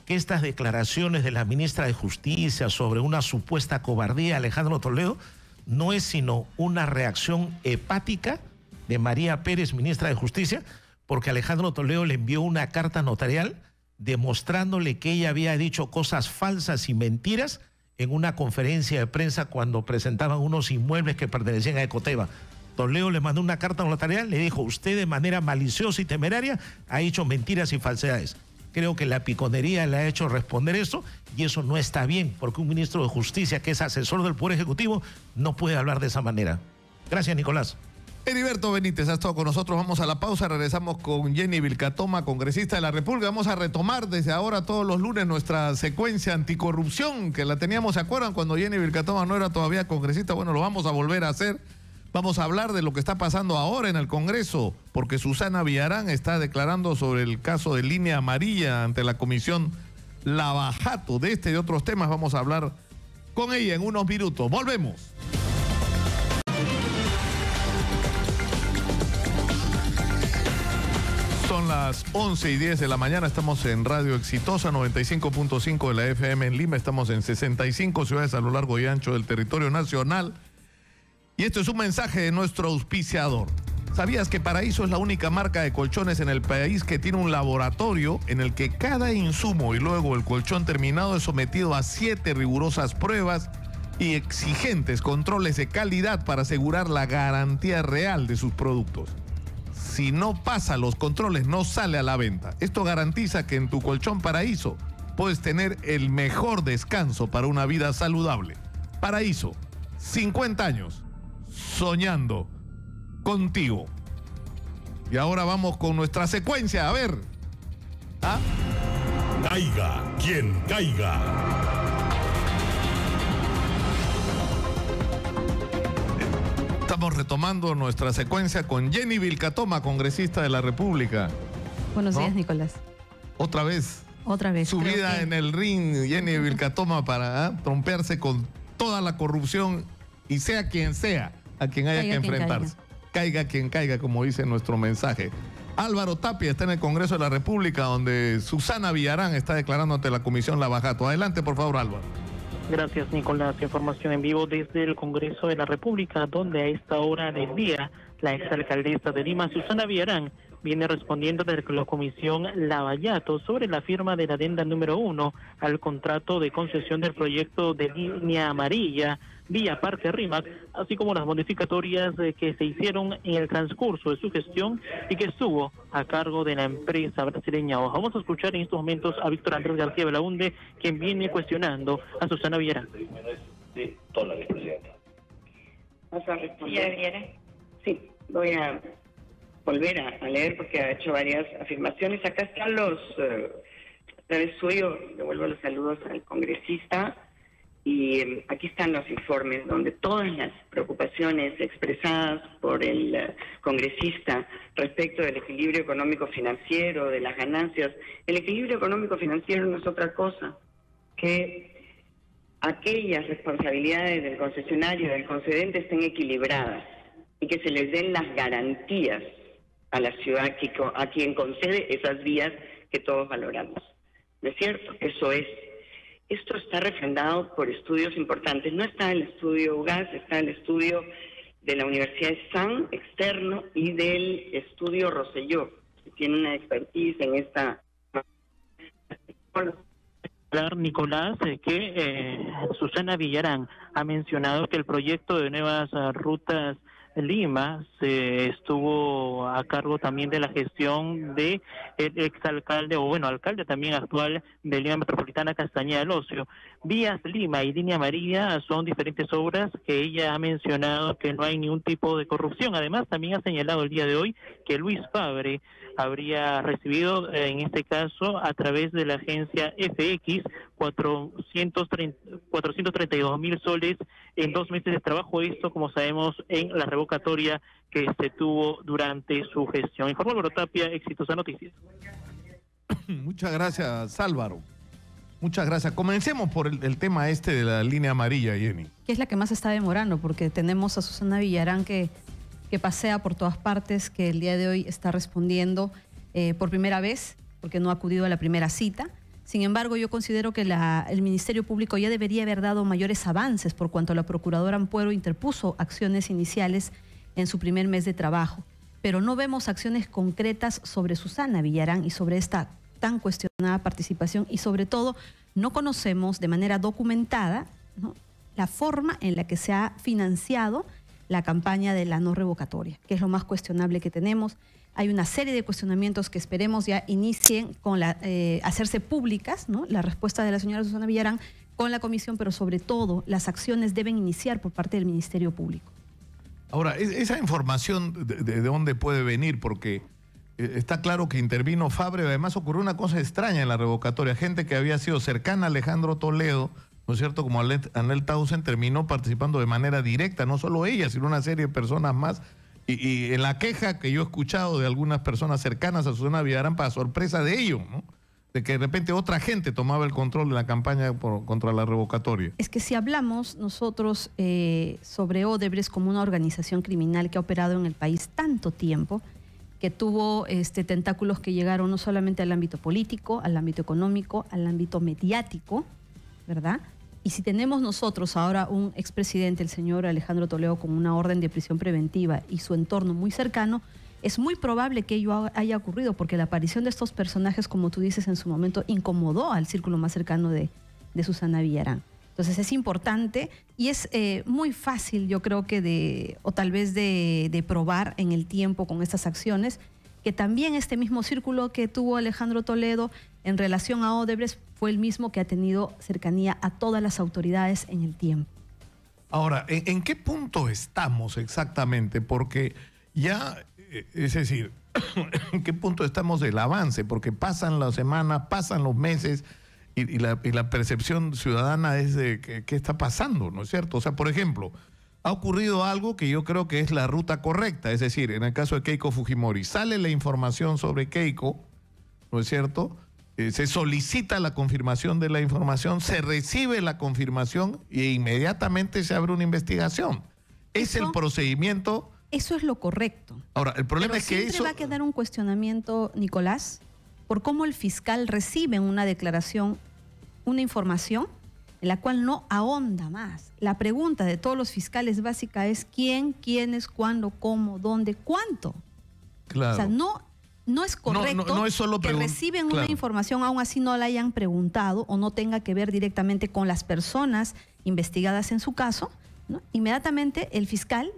que estas declaraciones de la ministra de Justicia sobre una supuesta cobardía de Alejandro Toledo no es sino una reacción hepática de María Pérez, ministra de Justicia, porque Alejandro Toledo le envió una carta notarial demostrándole que ella había dicho cosas falsas y mentiras en una conferencia de prensa cuando presentaban unos inmuebles que pertenecían a Ecoteva. Toledo le mandó una carta notarial, le dijo, usted de manera maliciosa y temeraria ha dicho mentiras y falsedades. Creo que la piconería le ha hecho responder eso y eso no está bien, porque un ministro de Justicia que es asesor del Poder Ejecutivo no puede hablar de esa manera. Gracias, Nicolás. Heriberto Benítez ha estado con nosotros. Vamos a la pausa, regresamos con Jenny Vilcatoma, congresista de la República. Vamos a retomar desde ahora todos los lunes nuestra secuencia anticorrupción, que la teníamos, ¿se acuerdan? Cuando Jenny Vilcatoma no era todavía congresista. Bueno, lo vamos a volver a hacer. Vamos a hablar de lo que está pasando ahora en el Congreso, porque Susana Villarán está declarando sobre el caso de Línea Amarilla ante la Comisión Lavajato. De este y de otros temas vamos a hablar con ella en unos minutos. Volvemos. Son las 11:10 de la mañana, estamos en Radio Exitosa 95.5 de la FM en Lima, estamos en 65 ciudades a lo largo y ancho del territorio nacional. Y esto es un mensaje de nuestro auspiciador. ¿Sabías que Paraíso es la única marca de colchones en el país que tiene un laboratorio en el que cada insumo y luego el colchón terminado es sometido a 7 rigurosas pruebas y exigentes controles de calidad para asegurar la garantía real de sus productos? Si no pasa los controles, no sale a la venta. Esto garantiza que en tu colchón Paraíso puedes tener el mejor descanso para una vida saludable. Paraíso, 50 años, soñando contigo. Y ahora vamos con nuestra secuencia, a ver. ¿Ah? Caiga quien caiga. Estamos retomando nuestra secuencia con Jenny Vilcatoma, congresista de la República. Buenos días, Nicolás. Otra vez. Otra vez. Subida en el ring, Jenny Vilcatoma, para trompearse con toda la corrupción y sea quien sea a quien haya que enfrentarse. Caiga quien caiga, como dice nuestro mensaje. Álvaro Tapia está en el Congreso de la República, donde Susana Villarán está declarando ante la Comisión Lavajato. Adelante, por favor, Álvaro. Gracias, Nicolás. Información en vivo desde el Congreso de la República, donde a esta hora del día la exalcaldesa de Lima, Susana Villarán, viene respondiendo desde la Comisión Lavallato sobre la firma de la adenda número 1 al contrato de concesión del proyecto de línea amarilla vía Parque Rímac, así como las modificatorias que se hicieron en el transcurso de su gestión y que estuvo a cargo de la empresa brasileña OJA. Vamos a escuchar en estos momentos a Víctor Andrés García Belaunde, quien viene cuestionando a Susana Villarán. Sí, dólares, presidenta. ¿Vas a responder? Sí, voy a volver a leer porque ha hecho varias afirmaciones. Acá están los, a través suyo, devuelvo los saludos al congresista, y aquí están los informes donde todas las preocupaciones expresadas por el congresista respecto del equilibrio económico-financiero, de las ganancias. El equilibrio económico-financiero no es otra cosa que aquellas responsabilidades del concesionario, del concedente, estén equilibradas y que se les den las garantías a la ciudad a quien concede esas vías que todos valoramos. ¿No es cierto? Eso es. Esto está refrendado por estudios importantes. No está el estudio UGAS, está el estudio de la Universidad de San externo y del estudio Rosselló, que tiene una expertise en esta. Nicolás, que Susana Villarán ha mencionado que el proyecto de nuevas rutas Lima se estuvo a cargo también de la gestión de el exalcalde, o bueno, alcalde también actual de Lima Metropolitana, Castañeda del Ocio. Vías Lima y Línea Amarilla son diferentes obras que ella ha mencionado que no hay ningún tipo de corrupción. Además, también ha señalado el día de hoy que Luis Fabre habría recibido, en este caso, a través de la agencia FX, 432.000 soles en 2 meses de trabajo. Esto, como sabemos, en la revocatoria que se tuvo durante su gestión. Informó Álvaro Tapia, Exitosa Noticias. Muchas gracias, Álvaro. Muchas gracias. Comencemos por el tema este de la línea amarilla, Jenny. Que es la que más está demorando, porque tenemos a Susana Villarán que pasea por todas partes, que el día de hoy está respondiendo por primera vez, porque no ha acudido a la primera cita. Sin embargo, yo considero que el Ministerio Público ya debería haber dado mayores avances por cuanto la Procuradora Ampuero interpuso acciones iniciales en su primer mes de trabajo. Pero no vemos acciones concretas sobre Susana Villarán y sobre esta tan cuestionada participación, y sobre todo no conocemos de manera documentada, ¿no?, la forma en la que se ha financiado la campaña de la no revocatoria, que es lo más cuestionable que tenemos. Hay una serie de cuestionamientos que esperemos ya inicien con hacerse públicas, ¿no?, la respuesta de la señora Susana Villarán con la comisión, pero sobre todo las acciones deben iniciar por parte del Ministerio Público. Ahora, esa información, ¿de dónde puede venir? Porque está claro que intervino Fabre. Además, ocurrió una cosa extraña en la revocatoria. Gente que había sido cercana a Alejandro Toledo, ¿no es cierto?, como Anel Tausen, terminó participando de manera directa, no solo ella, sino una serie de personas más. Y en la queja que yo he escuchado de algunas personas cercanas a Susana Villarán, para sorpresa de ellos, ¿no?, de que de repente otra gente tomaba el control de la campaña contra la revocatoria. Es que si hablamos nosotros sobre Odebrecht como una organización criminal que ha operado en el país tanto tiempo, que tuvo tentáculos que llegaron no solamente al ámbito político, al ámbito económico, al ámbito mediático, ¿verdad? Y si tenemos nosotros ahora un expresidente, el señor Alejandro Toledo, con una orden de prisión preventiva y su entorno muy cercano, es muy probable que ello haya ocurrido, porque la aparición de estos personajes, como tú dices en su momento, incomodó al círculo más cercano de Susana Villarán. Entonces es importante y es muy fácil, yo creo que o tal vez de probar en el tiempo con estas acciones, que también este mismo círculo que tuvo Alejandro Toledo en relación a Odebrecht fue el mismo que ha tenido cercanía a todas las autoridades en el tiempo. Ahora, ¿en qué punto estamos exactamente? Porque ya, es decir, ¿en qué punto estamos del avance? Porque pasan las semanas, pasan los meses y la percepción ciudadana es de qué está pasando, ¿no es cierto? O sea, por ejemplo, ha ocurrido algo que yo creo que es la ruta correcta, es decir, en el caso de Keiko Fujimori, sale la información sobre Keiko, ¿no es cierto? Se solicita la confirmación de la información, se recibe la confirmación e inmediatamente se abre una investigación. Es el procedimiento. Eso es lo correcto. Ahora, el problema Pero es que siempre eso va a quedar un cuestionamiento, Nicolás, por cómo el fiscal recibe en una declaración una información en la cual no ahonda más. La pregunta de todos los fiscales básica es quién, quiénes, cuándo, cómo, dónde, cuánto. Claro. O sea, no es correcto no es solo que reciben una información, aún así no la hayan preguntado o no tenga que ver directamente con las personas investigadas en su caso, ¿no? Inmediatamente el fiscal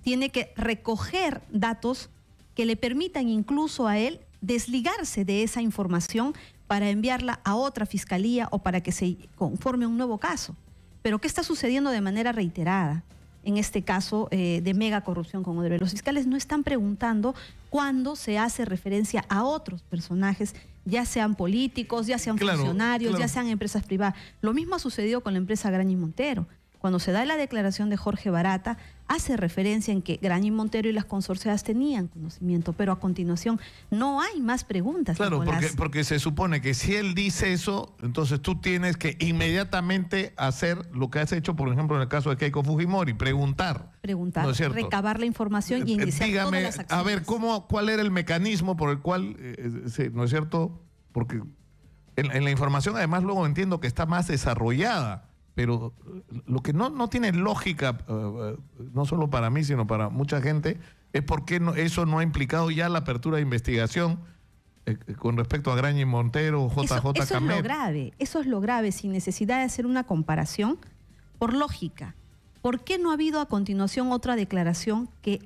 tiene que recoger datos que le permitan incluso a él desligarse de esa información para enviarla a otra fiscalía o para que se conforme un nuevo caso. Pero ¿qué está sucediendo de manera reiterada en este caso de mega corrupción con Odebrecht? Los fiscales no están preguntando cuándo se hace referencia a otros personajes, ya sean políticos, ya sean funcionarios, ya sean empresas privadas. Lo mismo ha sucedido con la empresa Graña y Montero. Cuando se da la declaración de Jorge Barata, hace referencia en que Graña y Montero y las consorciadas tenían conocimiento, pero a continuación no hay más preguntas. Claro, porque se supone que si él dice eso, entonces tú tienes que inmediatamente hacer lo que has hecho, por ejemplo, en el caso de Keiko Fujimori, preguntar, ¿no es cierto? Recabar la información y iniciar todas las acciones. A ver, ¿cuál era el mecanismo por el cual, ¿no es cierto? Porque en la información además luego entiendo que está más desarrollada. Pero lo que no tiene lógica, no solo para mí, sino para mucha gente, es por qué eso no ha implicado ya la apertura de investigación con respecto a Graña y Montero, JJ Camet. Eso es lo grave, eso es lo grave, sin necesidad de hacer una comparación, por lógica. ¿Por qué no ha habido a continuación otra declaración que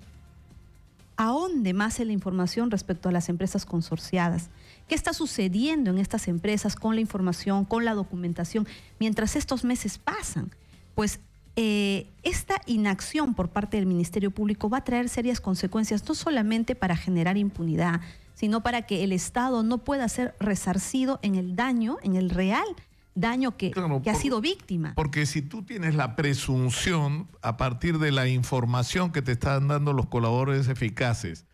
ahonde más en la información respecto a las empresas consorciadas? ¿Qué está sucediendo en estas empresas con la información, con la documentación, mientras estos meses pasan? Pues esta inacción por parte del Ministerio Público va a traer serias consecuencias, no solamente para generar impunidad, sino para que el Estado no pueda ser resarcido en el daño, en el real daño que ha sido víctima. Porque si tú tienes la presunción, a partir de la información que te están dando los colaboradores eficaces,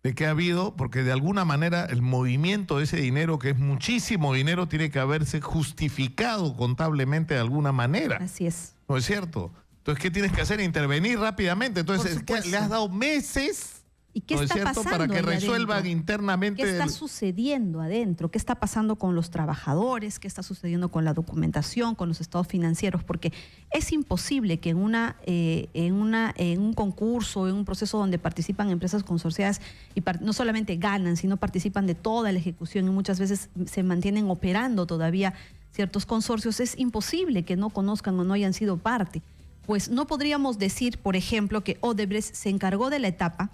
de que ha habido, porque de alguna manera el movimiento de ese dinero, que es muchísimo dinero, tiene que haberse justificado contablemente de alguna manera. Así es. ¿No es cierto? Entonces, ¿qué tienes que hacer? Intervenir rápidamente. Entonces, le has dado meses. ¿Y qué está pasando para que resuelvan internamente? ¿Qué está sucediendo adentro? ¿Qué está pasando con los trabajadores? ¿Qué está sucediendo con la documentación, con los estados financieros? Porque es imposible que en un concurso, en un proceso donde participan empresas consorciadas y no solamente ganan, sino participan de toda la ejecución y muchas veces se mantienen operando todavía ciertos consorcios, es imposible que no conozcan o no hayan sido parte. Pues no podríamos decir, por ejemplo, que Odebrecht se encargó de la etapa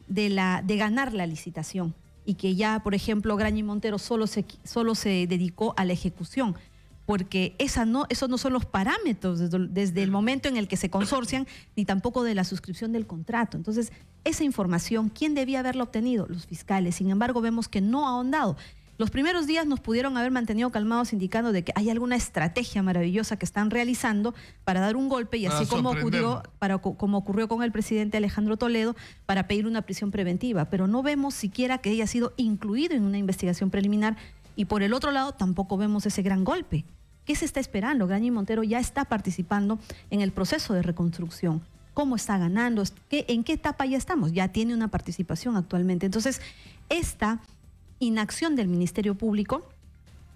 de ganar la licitación y que ya, por ejemplo, Graña y Montero solo se dedicó a la ejecución, porque esos no son los parámetros desde el momento en el que se consorcian, ni tampoco de la suscripción del contrato. Entonces, esa información, ¿quién debía haberla obtenido? Los fiscales. Sin embargo, vemos que no ha ahondado. Los primeros días nos pudieron haber mantenido calmados indicando de que hay alguna estrategia maravillosa que están realizando para dar un golpe y así como ocurrió con el presidente Alejandro Toledo para pedir una prisión preventiva, pero no vemos siquiera que haya sido incluido en una investigación preliminar Y por el otro lado, tampoco vemos ese gran golpe. ¿Qué se está esperando? Graña y Montero ya está participando en el proceso de reconstrucción. ¿Cómo está ganando? ¿En qué etapa ya estamos? Ya tiene una participación actualmente. Entonces, esta inacción del Ministerio Público,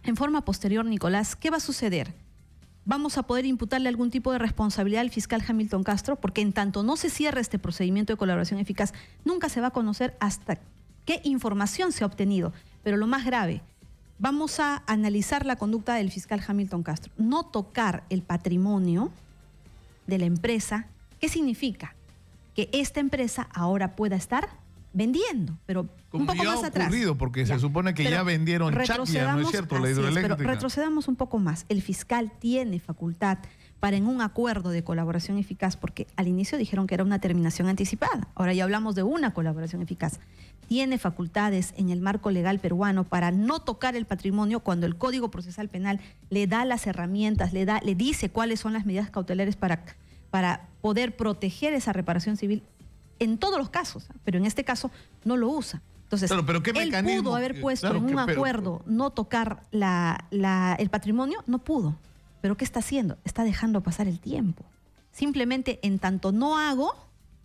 en forma posterior, Nicolás, ¿qué va a suceder? ¿Vamos a poder imputarle algún tipo de responsabilidad al fiscal Hamilton Castro? Porque en tanto no se cierre este procedimiento de colaboración eficaz, nunca se va a conocer hasta qué información se ha obtenido. Pero lo más grave, vamos a analizar la conducta del fiscal Hamilton Castro. No tocar el patrimonio de la empresa. ¿Qué significa? Que esta empresa ahora pueda estar vendiendo, pero como un poco ya más ha atrás. ocurrido, porque se supone que ya vendieron Chacya, ¿no es cierto? La hidroeléctrica. Pero retrocedamos un poco más. El fiscal tiene facultad para en un acuerdo de colaboración eficaz, porque al inicio dijeron que era una terminación anticipada. Ahora ya hablamos de una colaboración eficaz. Tiene facultades en el marco legal peruano para no tocar el patrimonio cuando el Código Procesal Penal le da las herramientas, le dice cuáles son las medidas cautelares para poder proteger esa reparación civil en todos los casos, pero en este caso no lo usa. Entonces, claro, pero ¿qué él mecanismo? pudo haber puesto Claro, en un acuerdo no tocar el patrimonio, no pudo. ¿Pero qué está haciendo? Está dejando pasar el tiempo. Simplemente en tanto no hago,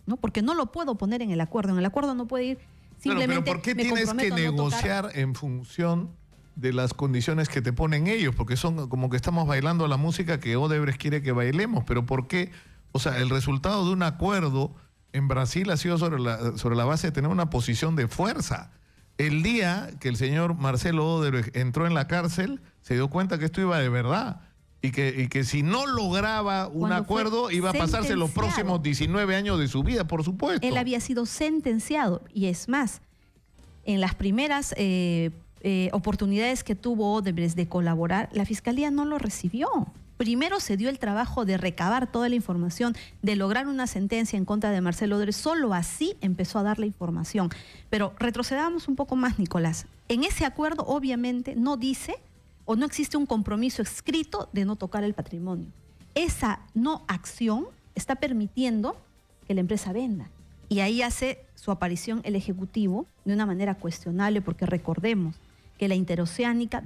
¿no? Porque no lo puedo poner en el acuerdo no puede ir simplemente. Claro, pero ¿por qué tienes que negociar en función de las condiciones que te ponen ellos? Porque son como que estamos bailando la música que Odebrecht quiere que bailemos, pero ¿por qué? O sea, el resultado de un acuerdo en Brasil ha sido sobre la base de tener una posición de fuerza. El día que el señor Marcelo Odebrecht entró en la cárcel, se dio cuenta que esto iba de verdad y que si no lograba un acuerdo iba a pasarse los próximos 19 años de su vida, por supuesto. Él había sido sentenciado y es más, en las primeras oportunidades que tuvo Odebrecht de colaborar, la Fiscalía no lo recibió. Primero se dio el trabajo de recabar toda la información, de lograr una sentencia en contra de Marcelo Odebrecht. Solo así empezó a dar la información. Pero retrocedamos un poco más, Nicolás. En ese acuerdo, obviamente, no dice o no existe un compromiso escrito de no tocar el patrimonio. Esa no acción está permitiendo que la empresa venda. Y ahí hace su aparición el Ejecutivo de una manera cuestionable, porque recordemos que la Interoceánica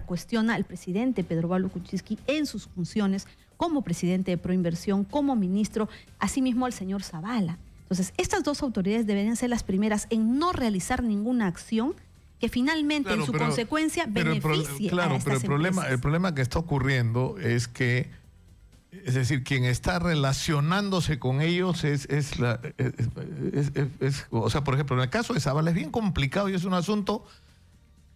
cuestiona al presidente Pedro Pablo Kuczynski en sus funciones como presidente de Proinversión, como ministro, asimismo al señor Zavala. Entonces, estas dos autoridades deberían ser las primeras en no realizar ninguna acción que finalmente en su consecuencia beneficie a estas empresas. El problema que está ocurriendo es que, es decir, quien está relacionándose con ellos o sea, por ejemplo, en el caso de Zavala es bien complicado y es un asunto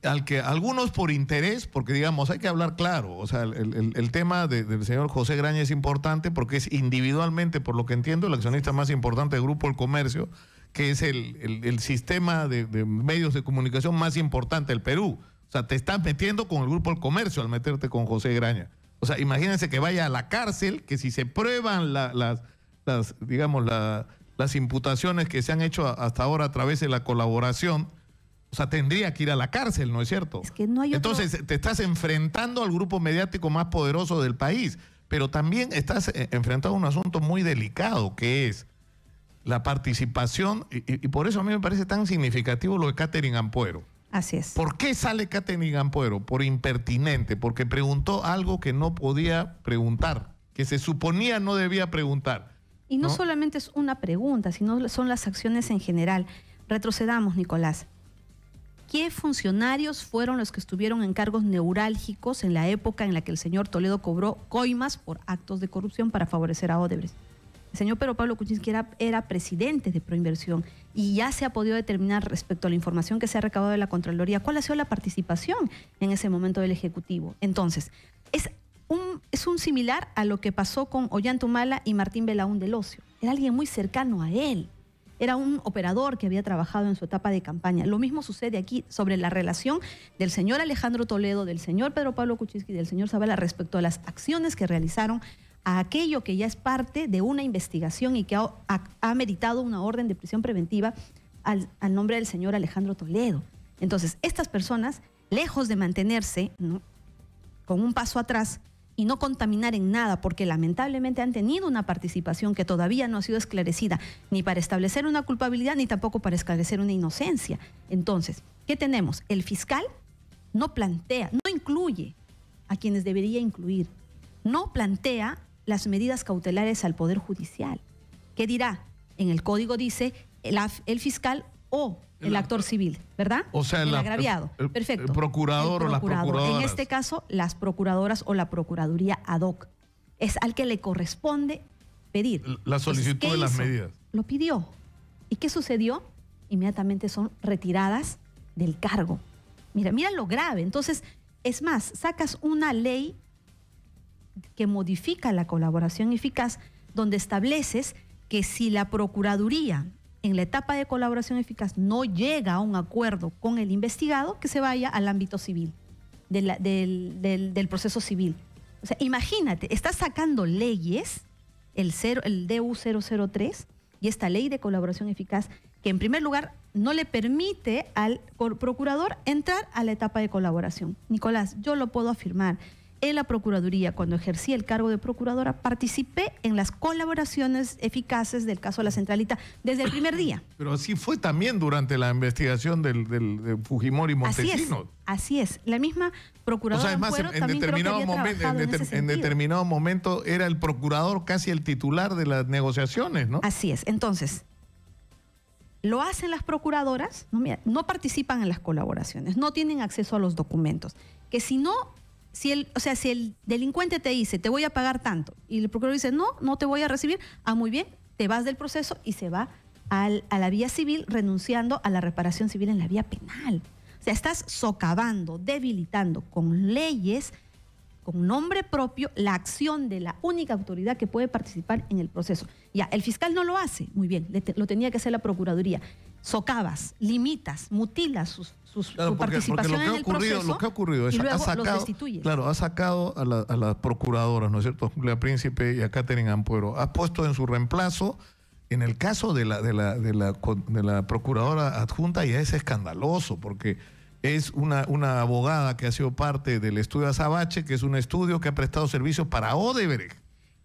al que algunos por interés, porque digamos, hay que hablar claro, o sea, el tema del señor José Graña es importante porque es individualmente, por lo que entiendo, el accionista más importante del Grupo El Comercio, que es el sistema de medios de comunicación más importante del Perú. O sea, te estás metiendo con el Grupo El Comercio al meterte con José Graña. O sea, imagínense que vaya a la cárcel, que si se prueban las imputaciones que se han hecho hasta ahora a través de la colaboración, o sea, tendría que ir a la cárcel, ¿no es cierto? Es que no hay Entonces, te estás enfrentando al grupo mediático más poderoso del país, pero también estás enfrentado a un asunto muy delicado, que es la participación, y por eso a mí me parece tan significativo lo de Catherine Ampuero. Así es. ¿Por qué sale Catherine Ampuero? Por impertinente, porque preguntó algo que no podía preguntar, que se suponía no debía preguntar. Y no solamente es una pregunta, sino son las acciones en general. Retrocedamos, Nicolás. ¿Qué funcionarios fueron los que estuvieron en cargos neurálgicos en la época en la que el señor Toledo cobró coimas por actos de corrupción para favorecer a Odebrecht? El señor Pedro Pablo Kuczynski era presidente de Proinversión y ya se ha podido determinar respecto a la información que se ha recabado de la Contraloría cuál ha sido la participación en ese momento del Ejecutivo. Entonces, es un similar a lo que pasó con Ollanta Humala y Martín Belaún del Ocio. Era alguien muy cercano a él. Era un operador que había trabajado en su etapa de campaña. Lo mismo sucede aquí sobre la relación del señor Alejandro Toledo, del señor Pedro Pablo Kuczynski y del señor Zavala respecto a las acciones que realizaron a aquello que ya es parte de una investigación y que ha meritado una orden de prisión preventiva al nombre del señor Alejandro Toledo. Entonces, estas personas, lejos de mantenerse, ¿no?, con un paso atrás y no contaminar en nada, porque lamentablemente han tenido una participación que todavía no ha sido esclarecida, ni para establecer una culpabilidad, ni tampoco para esclarecer una inocencia. Entonces, ¿qué tenemos? El fiscal no plantea, no incluye a quienes debería incluir, no plantea las medidas cautelares al Poder Judicial. ¿Qué dirá? En el código dice el fiscal o el actor civil, ¿verdad? O sea, el agraviado. Perfecto. El procurador o las procuradoras. En este caso, las procuradoras o la procuraduría ad hoc. Es al que le corresponde pedir. La solicitud de las medidas. Lo pidió. ¿Y qué sucedió? Inmediatamente son retiradas del cargo. Mira lo grave. Entonces, es más, sacas una ley que modifica la colaboración eficaz, donde estableces que si la Procuraduría en la etapa de colaboración eficaz no llega a un acuerdo con el investigado, que se vaya al ámbito civil, del proceso civil. O sea, imagínate, estás sacando leyes, el DU 003 y esta ley de colaboración eficaz, que en primer lugar no le permite al procurador entrar a la etapa de colaboración. Nicolás, yo lo puedo afirmar. En la Procuraduría, cuando ejercí el cargo de procuradora, participé en las colaboraciones eficaces del caso de la Centralita desde el primer día. Pero así fue también durante la investigación de Fujimori y Montesinos. Así es. La misma procuradora en determinado momento era el procurador casi el titular de las negociaciones, ¿no? Así es. Entonces, lo hacen las procuradoras, no participan en las colaboraciones, no tienen acceso a los documentos, que si el delincuente te dice, te voy a pagar tanto, y el procurador dice, no te voy a recibir, muy bien, te vas del proceso y se va a la vía civil, renunciando a la reparación civil en la vía penal. O sea, estás socavando, debilitando con leyes, con nombre propio, la acción de la única autoridad que puede participar en el proceso. Ya, el fiscal no lo hace, muy bien, lo tenía que hacer la Procuraduría. Socavas, limitas, mutilas su participación en el proceso. Lo que ha ocurrido es y luego ha sacado, los destituyes. Claro, ha sacado a las procuradoras, ¿no es cierto? Julia Príncipe y a Catherine Ampuero. Ha puesto en su reemplazo, en el caso de la procuradora adjunta, ya es escandaloso, porque es una abogada que ha sido parte del estudio Azabache, que es un estudio que ha prestado servicios para Odebrecht.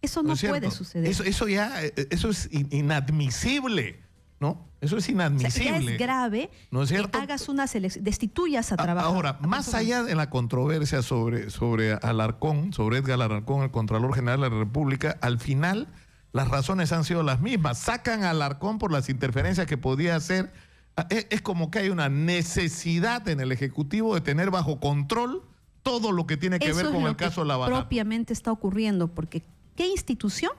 Eso no puede suceder. Eso es inadmisible, ¿no? Eso es inadmisible. O sea, ya es grave, ¿no es cierto? Que hagas una selección, destituyas a trabajadores. Ahora, más allá de la controversia sobre Alarcón, sobre Edgar Alarcón, el Contralor General de la República, al final las razones han sido las mismas. Sacan a Alarcón por las interferencias que podía hacer. Es como que hay una necesidad en el Ejecutivo de tener bajo control todo lo que tiene que ver con el caso Lavallato. Propiamente está ocurriendo, porque ¿qué institución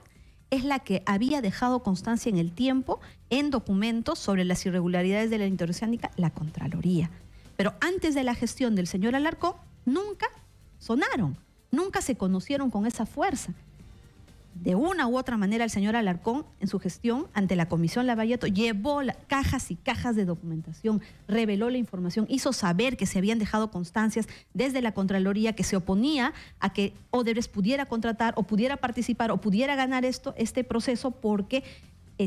es la que había dejado constancia en el tiempo, en documentos sobre las irregularidades de la interoceánica? La Contraloría. Pero antes de la gestión del señor Alarcón, nunca sonaron, nunca se conocieron con esa fuerza. De una u otra manera, el señor Alarcón, en su gestión ante la Comisión Lavallato, llevó cajas y cajas de documentación, reveló la información, hizo saber que se habían dejado constancias desde la Contraloría que se oponía a que Odebrecht pudiera contratar o pudiera participar o pudiera ganar este proceso porque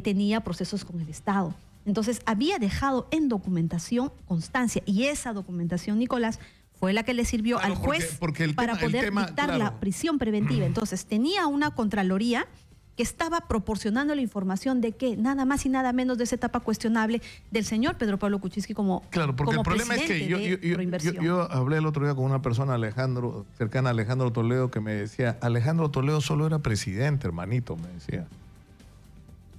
tenía procesos con el Estado. Entonces, había dejado en documentación constancia, y esa documentación, Nicolás, fue la que le sirvió al juez para poder dictar la prisión preventiva. Entonces, tenía una Contraloría que estaba proporcionando la información de que nada más y nada menos de esa etapa cuestionable del señor Pedro Pablo Kuczynski como porque el problema es que yo hablé el otro día con una persona, cercana a Alejandro Toledo, que me decía, Alejandro Toledo solo era presidente, hermanito, me decía.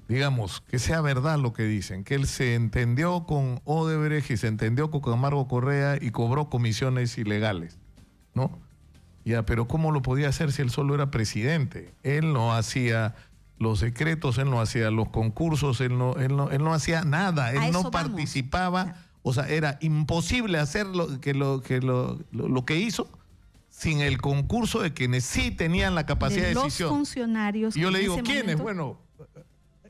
Digamos, que sea verdad lo que dicen, que él se entendió con Odebrecht y se entendió con Camargo Correa y cobró comisiones ilegales, ¿no? Ya, pero ¿cómo lo podía hacer si él solo era presidente? Él no hacía los decretos, él no hacía los concursos, él no hacía nada, él no participaba, o sea, era imposible hacer lo que hizo sin el concurso de quienes sí tenían la capacidad de decisión. Los funcionarios. Y yo le digo, ¿quiénes? Bueno,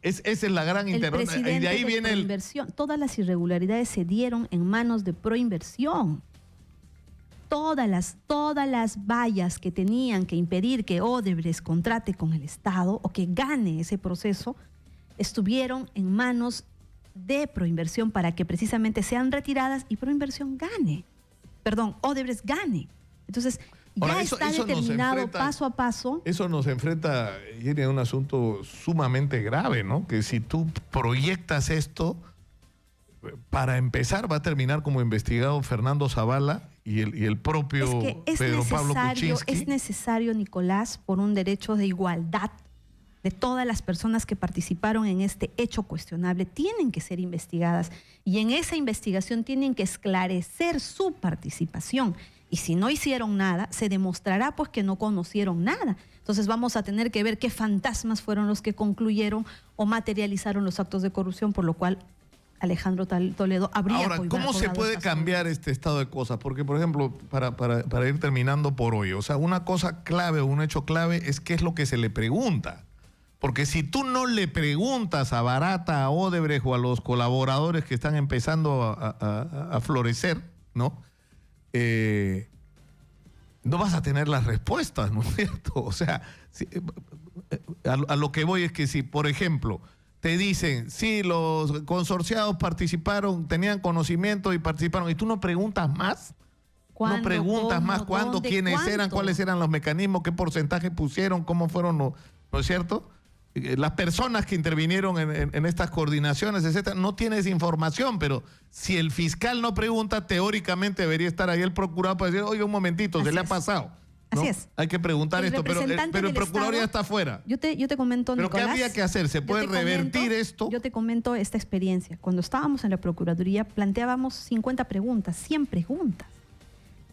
esa es la gran interrogante. Y de ahí viene Proinversión. Todas las irregularidades se dieron en manos de Proinversión. Todas las vallas que tenían que impedir que Odebrecht contrate con el Estado o que gane ese proceso estuvieron en manos de Proinversión para que precisamente sean retiradas y Proinversión gane. Perdón, Odebrecht gane. Entonces, ya está determinado paso a paso. Eso nos enfrenta, Jenny, a un asunto sumamente grave, ¿no? Que si tú proyectas esto, para empezar va a terminar como investigado Fernando Zavala y el propio Es que es Pedro Pablo necesario, Kuczynski. es necesario, Nicolás, por un derecho de igualdad de todas las personas que participaron en este hecho cuestionable, tienen que ser investigadas y en esa investigación tienen que esclarecer su participación. Y si no hicieron nada, se demostrará pues que no conocieron nada. Entonces vamos a tener que ver qué fantasmas fueron los que concluyeron o materializaron los actos de corrupción, por lo cual Alejandro Toledo habría Ahora, ¿cómo se puede cambiar este estado de cosas? Porque, por ejemplo, para ir terminando por hoy, o sea, una cosa clave, un hecho clave es qué es lo que se le pregunta. Porque si tú no le preguntas a Barata, a Odebrecht o a los colaboradores que están empezando a florecer, ¿no? No vas a tener las respuestas, ¿no es cierto? O sea, a lo que voy es que si, por ejemplo, te dicen, sí, los consorciados participaron, tenían conocimiento y participaron, y tú no preguntas más, no preguntas más cuándo, quiénes eran, cuáles eran los mecanismos, qué porcentaje pusieron, cómo fueron, ¿no es cierto? Las personas que intervinieron en estas coordinaciones, etcétera, no tienes información, pero si el fiscal no pregunta, teóricamente debería estar ahí el procurador para decir, oye, un momentito, se le ha pasado. ¿no? Así es. Hay que preguntar esto, pero el procurador ya está afuera. Yo te comento, ¿Pero Nicolás, qué había que hacer? ¿Se puede revertir esto? Yo te comento esta experiencia. Cuando estábamos en la Procuraduría, planteábamos 50 preguntas, 100 preguntas.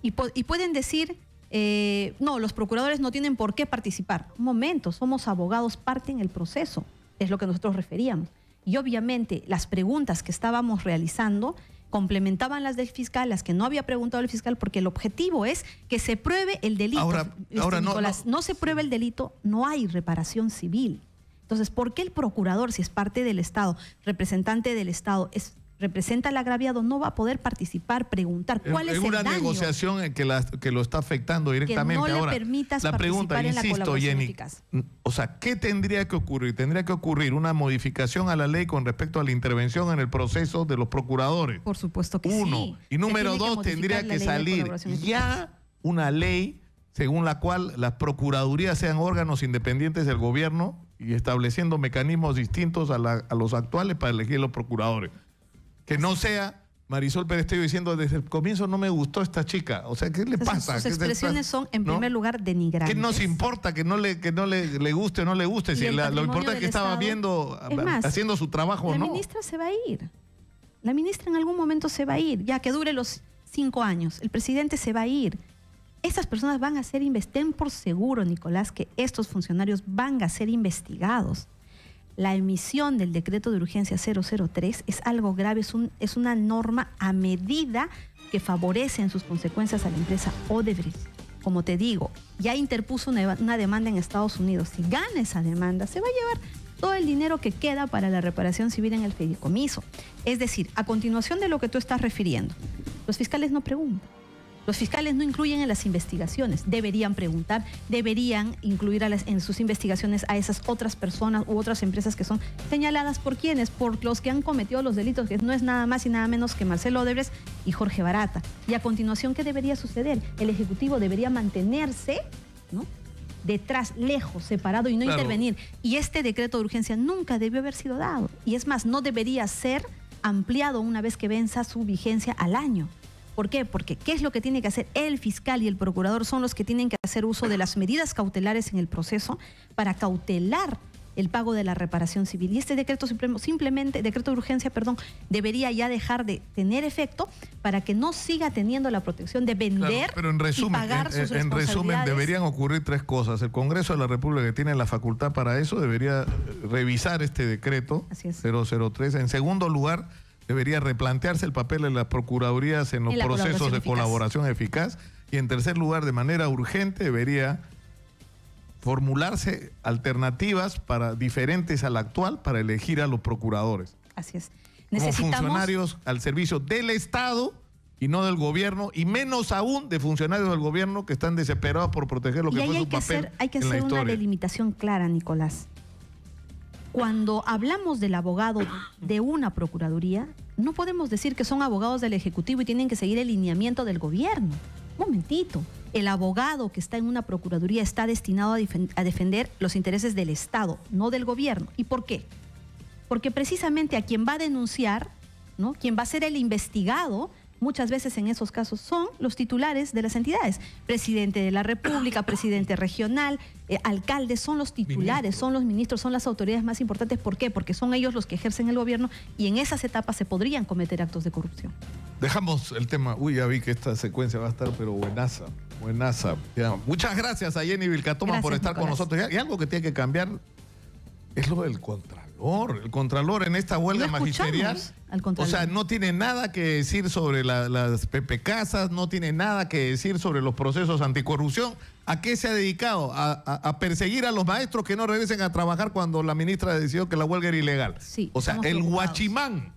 Y pueden decir, no, los procuradores no tienen por qué participar. Un momento, somos abogados, parte en el proceso. Es lo que nosotros referíamos. Y obviamente las preguntas que estábamos realizando complementaban las del fiscal, las que no había preguntado el fiscal, porque el objetivo es que se pruebe el delito. Ahora Nicolás, no se pruebe el delito, no hay reparación civil. Entonces, ¿por qué el procurador, si es parte del Estado, representante del Estado, representa al agraviado, no va a poder participar, preguntar cuál es el daño? Es una negociación que lo está afectando directamente. Que no ahora, le permitas la pregunta, participar en la insisto, colaboración Jenny, eficaz. o sea, ¿qué tendría que ocurrir? Tendría que ocurrir una modificación a la ley con respecto a la intervención en el proceso de los procuradores. Por supuesto que Uno. sí. Y número dos, tendría que salir ya una ley según la cual las procuradurías sean órganos independientes del gobierno y estableciendo mecanismos distintos a los actuales para elegir los procuradores. Que no sea Marisol Perestello diciendo desde el comienzo no me gustó esta chica. O sea, ¿qué le pasa? Sus expresiones son, en primer lugar, denigrantes. ¿Qué nos importa que no le guste o no le guste? Si lo importante es que estaba viendo, haciendo su trabajo o no. La ministra se va a ir. La ministra en algún momento se va a ir. Ya que dure los 5 años. El presidente se va a ir. Estas personas van a ser investigadas. Ten por seguro, Nicolás, que estos funcionarios van a ser investigados. La emisión del decreto de urgencia 003 es algo grave, es una norma a medida que favorece en sus consecuencias a la empresa Odebrecht. Como te digo, ya interpuso una demanda en Estados Unidos. Si gana esa demanda, se va a llevar todo el dinero que queda para la reparación civil en el fideicomiso. Es decir, a continuación de lo que tú estás refiriendo, los fiscales no preguntan. Los fiscales no incluyen en las investigaciones. Deberían preguntar, deberían incluir en sus investigaciones a esas otras personas u otras empresas que son señaladas por quienes, por los que han cometido los delitos, que no es nada más y nada menos que Marcelo Odebrecht y Jorge Barata. Y a continuación, ¿qué debería suceder? El Ejecutivo debería mantenerse, ¿no?, detrás, lejos, separado y no intervenir. Y este decreto de urgencia nunca debió haber sido dado. Y es más, no debería ser ampliado una vez que venza su vigencia al año. ¿Por qué? Porque ¿qué es lo que tiene que hacer? El fiscal y el procurador son los que tienen que hacer uso de las medidas cautelares en el proceso para cautelar el pago de la reparación civil. Y este decreto decreto de urgencia, debería ya dejar de tener efecto para que no siga teniendo la protección de vender, pero en resumen, y pagar sus responsabilidades. En resumen, deberían ocurrir 3 cosas. El Congreso de la República, que tiene la facultad para eso, debería revisar este decreto 003. En segundo lugar, debería replantearse el papel de las procuradurías en los procesos de colaboración eficaz. Y en tercer lugar, de manera urgente, debería formularse alternativas diferentes a la actual para elegir a los procuradores. Así es. Como funcionarios al servicio del Estado y no del gobierno, y menos aún de funcionarios del gobierno que están desesperados por proteger lo que fue su papel. Hay que hacer una delimitación clara, Nicolás. Cuando hablamos del abogado de una procuraduría, no podemos decir que son abogados del Ejecutivo y tienen que seguir el lineamiento del gobierno. Un momentito. El abogado que está en una procuraduría está destinado a defender los intereses del Estado, no del gobierno. ¿Y por qué? Porque precisamente a quien va a denunciar, ¿no?, quien va a ser el investigado, muchas veces en esos casos son los titulares de las entidades. Presidente de la República, presidente regional, alcaldes son los titulares, son los ministros, son las autoridades más importantes. ¿Por qué? Porque son ellos los que ejercen el gobierno y en esas etapas se podrían cometer actos de corrupción. Dejamos el tema. Uy, ya vi que esta secuencia va a estar, pero buenaza. Buenaza. Ya. Muchas gracias a Jenny Vilcatoma por estar con nosotros. Y algo que tiene que cambiar es lo del Contralor. El Contralor en esta huelga magisterial, o sea, no tiene nada que decir sobre las PPCasas, no tiene nada que decir sobre los procesos anticorrupción. ¿A qué se ha dedicado? A perseguir a los maestros que no regresen a trabajar cuando la ministra decidió que la huelga era ilegal. Sí, o sea, el guachimán,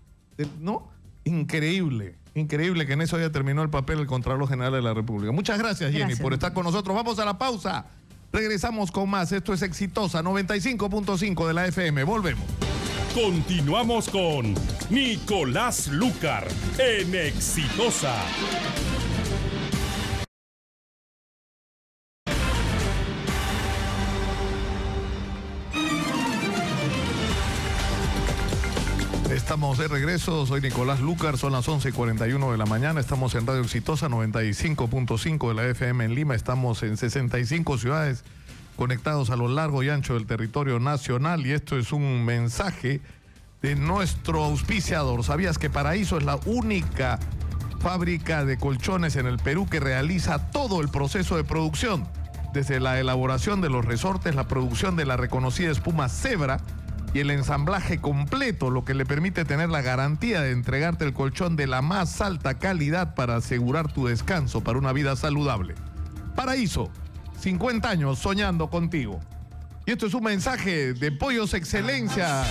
¿no? Increíble, increíble que en eso ya terminó el papel del Contralor General de la República. Muchas gracias, Jenny, por estar con nosotros. Vamos a la pausa. Regresamos con más. Esto es Exitosa 95.5 de la FM. Volvemos. Continuamos con Nicolás Lucar en Exitosa. Estamos de regreso, soy Nicolás Lucar, son las 11:41 de la mañana, estamos en Radio Exitosa 95.5 de la FM en Lima, estamos en 65 ciudades conectados a lo largo y ancho del territorio nacional y esto es un mensaje de nuestro auspiciador. ¿Sabías que Paraíso es la única fábrica de colchones en el Perú que realiza todo el proceso de producción? Desde la elaboración de los resortes, la producción de la reconocida espuma Zebra y el ensamblaje completo, lo que le permite tener la garantía de entregarte el colchón de la más alta calidad para asegurar tu descanso para una vida saludable. Paraíso, 50 años soñando contigo. Y esto es un mensaje de Pollos Excelencia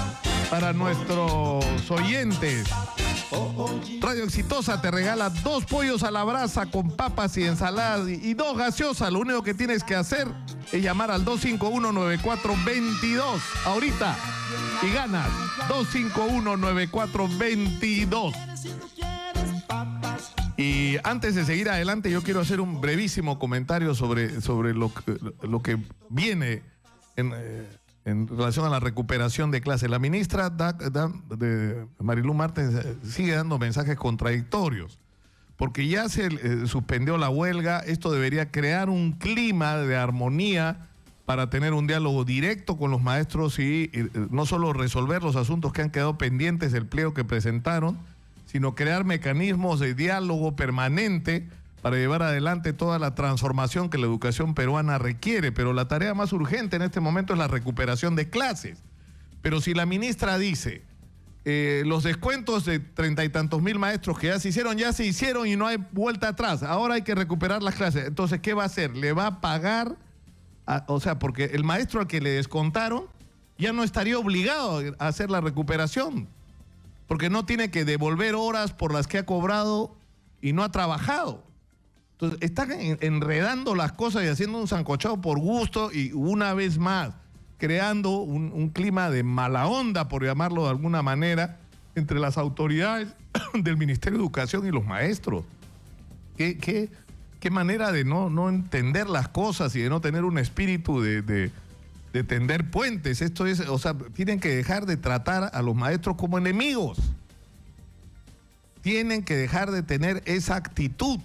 para nuestros oyentes. Radio Exitosa te regala 2 pollos a la brasa con papas y ensaladas y 2 gaseosas. Lo único que tienes que hacer es llamar al 251-9422 ahorita y ganas 251-9422. Y antes de seguir adelante, yo quiero hacer un brevísimo comentario sobre lo que viene en relación a la recuperación de clases. La ministra Marilú Martens sigue dando mensajes contradictorios, porque ya se suspendió la huelga. Esto debería crear un clima de armonía para tener un diálogo directo con los maestros y no solo resolver los asuntos que han quedado pendientes del pliego que presentaron, sino crear mecanismos de diálogo permanente para llevar adelante toda la transformación que la educación peruana requiere. Pero la tarea más urgente en este momento es la recuperación de clases. Pero si la ministra dice, los descuentos de 30 y tantos mil maestros que ya se hicieron y no hay vuelta atrás, ahora hay que recuperar las clases. Entonces, ¿qué va a hacer? ¿Le va a pagar? O sea, porque el maestro al que le descontaron ya no estaría obligado a hacer la recuperación, porque no tiene que devolver horas por las que ha cobrado y no ha trabajado. Entonces, están enredando las cosas y haciendo un sancochado por gusto y una vez más creando un clima de mala onda, por llamarlo de alguna manera, entre las autoridades del Ministerio de Educación y los maestros. ¿Qué manera de no entender las cosas y de no tener un espíritu de tender puentes? Esto es, o sea, tienen que dejar de tratar a los maestros como enemigos. Tienen que dejar de tener esa actitud.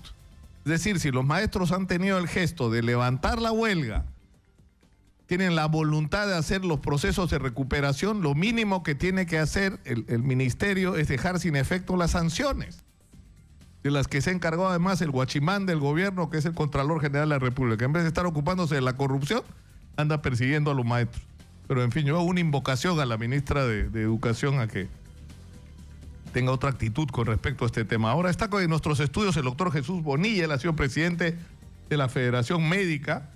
Es decir, si los maestros han tenido el gesto de levantar la huelga, tienen la voluntad de hacer los procesos de recuperación, lo mínimo que tiene que hacer el ministerio es dejar sin efecto las sanciones, de las que se encargó además el guachimán del gobierno, que es el Contralor General de la República. En vez de estar ocupándose de la corrupción, anda persiguiendo a los maestros. Pero en fin, yo hago una invocación a la ministra de Educación a que tenga otra actitud con respecto a este tema. Ahora está con nuestros estudios el doctor Jesús Bonilla. Él ha sido presidente de la Federación Médica,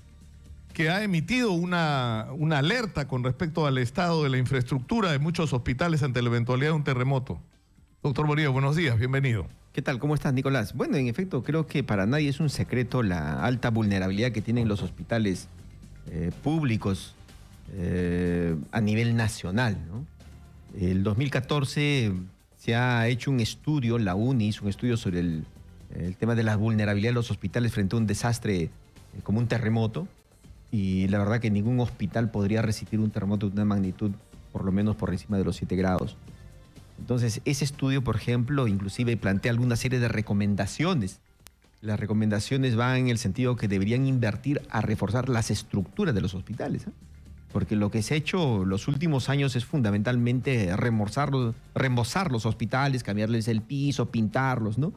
que ha emitido una alerta con respecto al estado de la infraestructura de muchos hospitales ante la eventualidad de un terremoto. Doctor Bonilla, buenos días, bienvenido. ¿Qué tal? ¿Cómo estás, Nicolás? Bueno, en efecto, creo que para nadie es un secreto la alta vulnerabilidad que tienen los hospitales públicos a nivel nacional, ¿no? El 2014 se ha hecho un estudio, la UNI hizo un estudio sobre el tema de la vulnerabilidad de los hospitales frente a un desastre como un terremoto, y la verdad que ningún hospital podría resistir un terremoto de una magnitud por lo menos por encima de los 7 grados. Entonces, ese estudio, por ejemplo, inclusive plantea alguna serie de recomendaciones. Las recomendaciones van en el sentido que deberían invertir a reforzar las estructuras de los hospitales, ¿eh? Porque lo que se ha hecho los últimos años es fundamentalmente remozar los hospitales, cambiarles el piso, pintarlos, ¿no?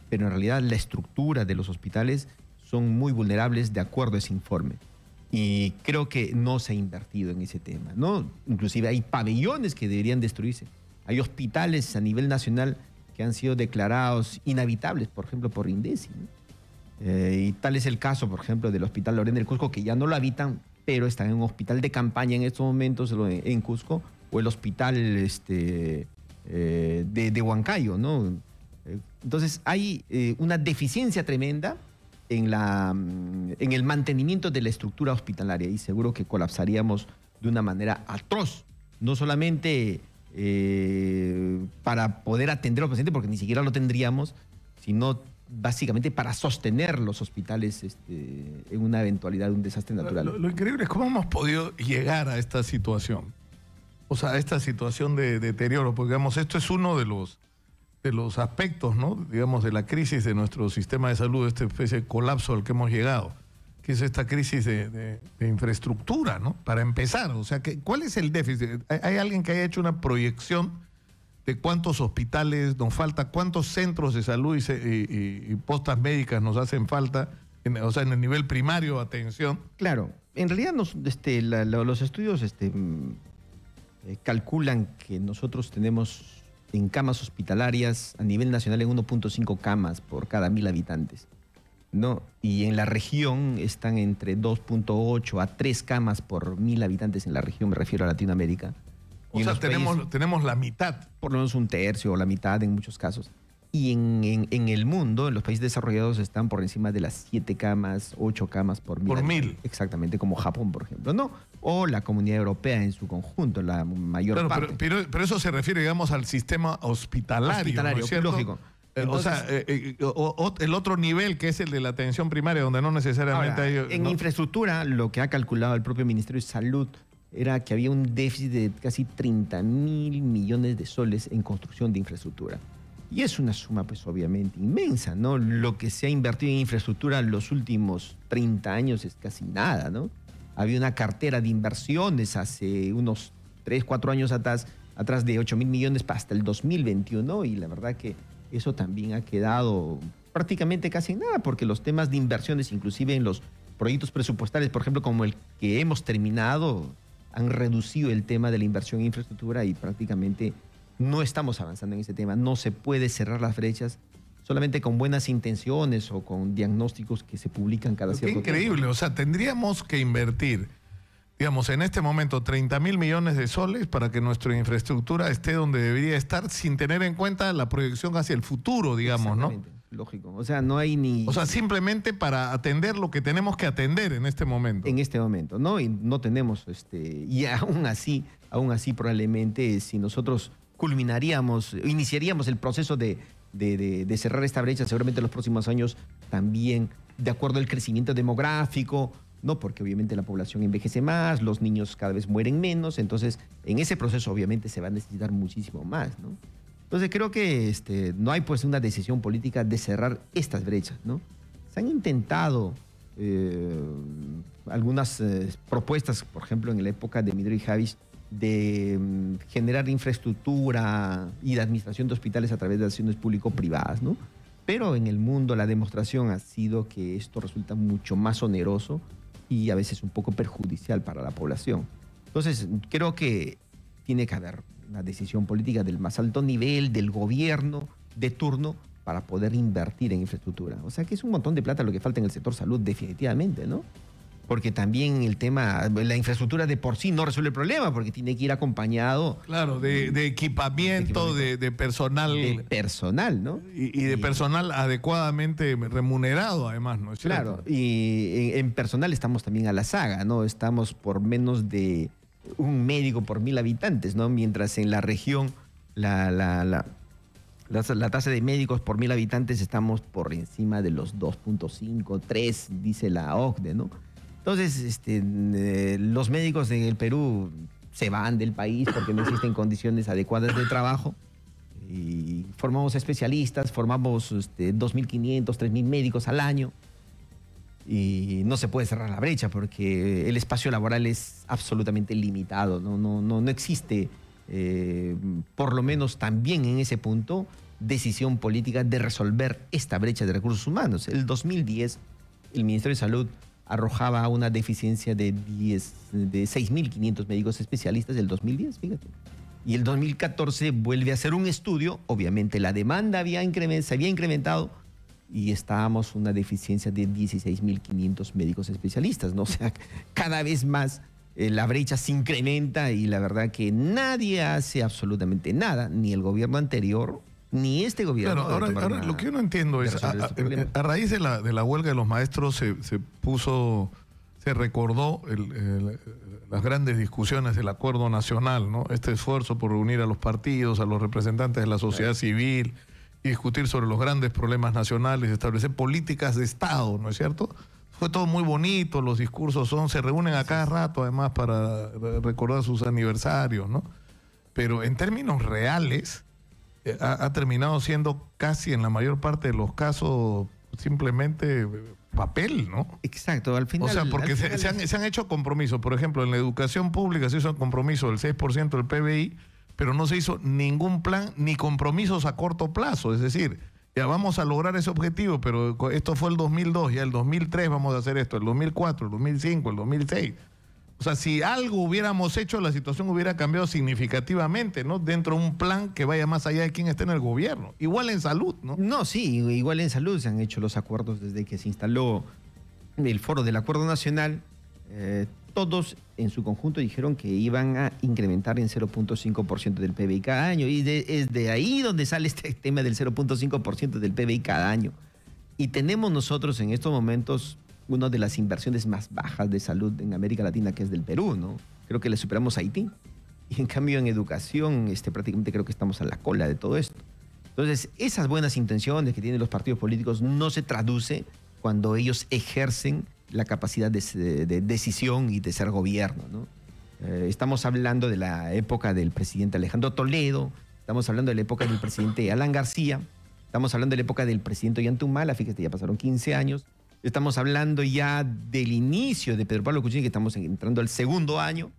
Pero en realidad la estructura de los hospitales son muy vulnerables de acuerdo a ese informe. Y creo que no se ha invertido en ese tema, ¿no? Inclusive hay pabellones que deberían destruirse. Hay hospitales a nivel nacional que han sido declarados inhabitables, por ejemplo, por INDECI, ¿no? Y tal es el caso, por ejemplo, del Hospital Lorena del Cusco, que ya no lo habitan, pero están en un hospital de campaña en estos momentos en Cusco, o el hospital de Huancayo, ¿no? Entonces hay una deficiencia tremenda en el mantenimiento de la estructura hospitalaria, y seguro que colapsaríamos de una manera atroz, no solamente para poder atender a los pacientes, porque ni siquiera lo tendríamos, sino básicamente para sostener los hospitales en una eventualidad de un desastre natural. Lo increíble es cómo hemos podido llegar a esta situación. O sea, a esta situación de deterioro, porque digamos, esto es uno de los aspectos, ¿no? Digamos, de la crisis de nuestro sistema de salud, esta especie de colapso al que hemos llegado, que es esta crisis de infraestructura, ¿no? Para empezar, o sea, ¿cuál es el déficit? ¿Hay alguien que haya hecho una proyección de cuántos hospitales nos falta, cuántos centros de salud y postas médicas nos hacen falta, o sea, en el nivel primario, atención? Claro, en realidad los estudios calculan que nosotros tenemos en camas hospitalarias a nivel nacional en 1.5 camas por cada 1.000 habitantes, ¿no? Y en la región están entre 2.8 a 3 camas por 1.000 habitantes en la región, me refiero a Latinoamérica. O sea, tenemos la mitad. Por lo menos un tercio o la mitad en muchos casos. Y en el mundo, en los países desarrollados, están por encima de las 7 camas, 8 camas por 1.000. Por 1.000. Exactamente, como Japón, por ejemplo, ¿no? O la Comunidad Europea en su conjunto, la mayor parte. Pero eso se refiere, digamos, al sistema hospitalario, ¿no es cierto? Lógico. Entonces, o sea, el otro nivel, que es el de la atención primaria, donde no necesariamente ahora, hay... En ¿no? infraestructura, lo que ha calculado el propio Ministerio de Salud era que había un déficit de casi 30.000 millones de soles en construcción de infraestructura. Y es una suma, pues, obviamente inmensa, ¿no? Lo que se ha invertido en infraestructura en los últimos 30 años es casi nada, ¿no? Había una cartera de inversiones hace unos 3, 4 años atrás de 8.000 millones hasta el 2021, y la verdad que eso también ha quedado prácticamente casi en nada, porque los temas de inversiones, inclusive en los proyectos presupuestales, por ejemplo, como el que hemos terminado, han reducido el tema de la inversión en infraestructura y prácticamente no estamos avanzando en ese tema. No se puede cerrar las brechas solamente con buenas intenciones o con diagnósticos que se publican cada cierto tiempo. Increíble, o sea, tendríamos que invertir, digamos, en este momento 30.000 millones de soles para que nuestra infraestructura esté donde debería estar, sin tener en cuenta la proyección hacia el futuro, digamos, ¿no? Lógico, o sea, no hay ni... O sea, simplemente para atender lo que tenemos que atender en este momento. En este momento, ¿no? Y no tenemos, y aún así probablemente si nosotros iniciaríamos el proceso de cerrar esta brecha, seguramente en los próximos años también, de acuerdo al crecimiento demográfico, ¿no? Porque obviamente la población envejece más, los niños cada vez mueren menos, entonces en ese proceso obviamente se va a necesitar muchísimo más, ¿no? Entonces creo que no hay, pues, una decisión política de cerrar estas brechas, ¿no? Se han intentado algunas propuestas, por ejemplo, en la época de Midro y Javis, de generar infraestructura y de administración de hospitales a través de acciones público-privadas, ¿no? Pero en el mundo la demostración ha sido que esto resulta mucho más oneroso y a veces un poco perjudicial para la población. Entonces, creo que tiene que haber una decisión política del más alto nivel, del gobierno de turno, para poder invertir en infraestructura. O sea que es un montón de plata lo que falta en el sector salud, definitivamente, ¿no? Porque también el tema, la infraestructura de por sí no resuelve el problema, porque tiene que ir acompañado... Claro, de equipamiento, de personal... De personal, ¿no? Y de personal adecuadamente remunerado, además, ¿no es cierto? Claro, y en personal estamos también a la saga, ¿no? Estamos por menos de un médico por 1.000 habitantes, ¿no? Mientras en la región la tasa de médicos por 1.000 habitantes estamos por encima de los 2.5, 3, dice la OCDE, ¿no? Entonces, los médicos en el Perú se van del país porque no existen condiciones adecuadas de trabajo, Y formamos especialistas, formamos 2.500, 3.000 médicos al año. Y no se puede cerrar la brecha porque el espacio laboral es absolutamente limitado. No existe, por lo menos también en ese punto, decisión política de resolver esta brecha de recursos humanos. El 2010, el Ministerio de Salud arrojaba una deficiencia de 6.500 médicos especialistas del 2010, fíjate. Y el 2014 vuelve a hacer un estudio, obviamente la demanda se había incrementado y estábamos una deficiencia de 16.500 médicos especialistas, ¿no? O sea, cada vez más la brecha se incrementa y la verdad que nadie hace absolutamente nada, ni el gobierno anterior, ni este gobierno. Claro, ahora lo que yo no entiendo es, a raíz de la huelga de los maestros se recordó las grandes discusiones del acuerdo nacional, ¿no? Este esfuerzo por reunir a los partidos, a los representantes de la sociedad civil y discutir sobre los grandes problemas nacionales, establecer políticas de Estado, ¿no es cierto? Fue todo muy bonito, los discursos se reúnen a cada rato además para recordar sus aniversarios, ¿no? Pero en términos reales ha terminado siendo casi en la mayor parte de los casos simplemente papel, ¿no? Exacto, al final... O sea, porque se han hecho compromisos. Por ejemplo, en la educación pública se hizo un compromiso del 6% del PBI, pero no se hizo ningún plan ni compromisos a corto plazo. Es decir, ya vamos a lograr ese objetivo, pero esto fue el 2002, ya el 2003 vamos a hacer esto, el 2004, el 2005, el 2006. O sea, si algo hubiéramos hecho, la situación hubiera cambiado significativamente, ¿no? Dentro de un plan que vaya más allá de quien esté en el gobierno. Igual en salud, ¿no? No, sí, igual en salud se han hecho los acuerdos desde que se instaló el foro del Acuerdo Nacional. Todos en su conjunto dijeron que iban a incrementar en 0.5% del PBI cada año. Y es de ahí donde sale este tema del 0.5% del PBI cada año. Y tenemos nosotros en estos momentos una de las inversiones más bajas de salud en América Latina, que es del Perú, ¿no? Creo que le superamos a Haití. Y en cambio en educación prácticamente creo que estamos a la cola de todo esto. Entonces, esas buenas intenciones que tienen los partidos políticos no se traduce cuando ellos ejercen la capacidad de decisión y de ser gobierno, ¿no? Estamos hablando de la época del presidente Alejandro Toledo, estamos hablando de la época del presidente Alan García, estamos hablando de la época del presidente Ollanta, fíjate, ya pasaron 15 años. Estamos hablando ya del inicio de Pedro Pablo Kuczynski, que estamos entrando al segundo año,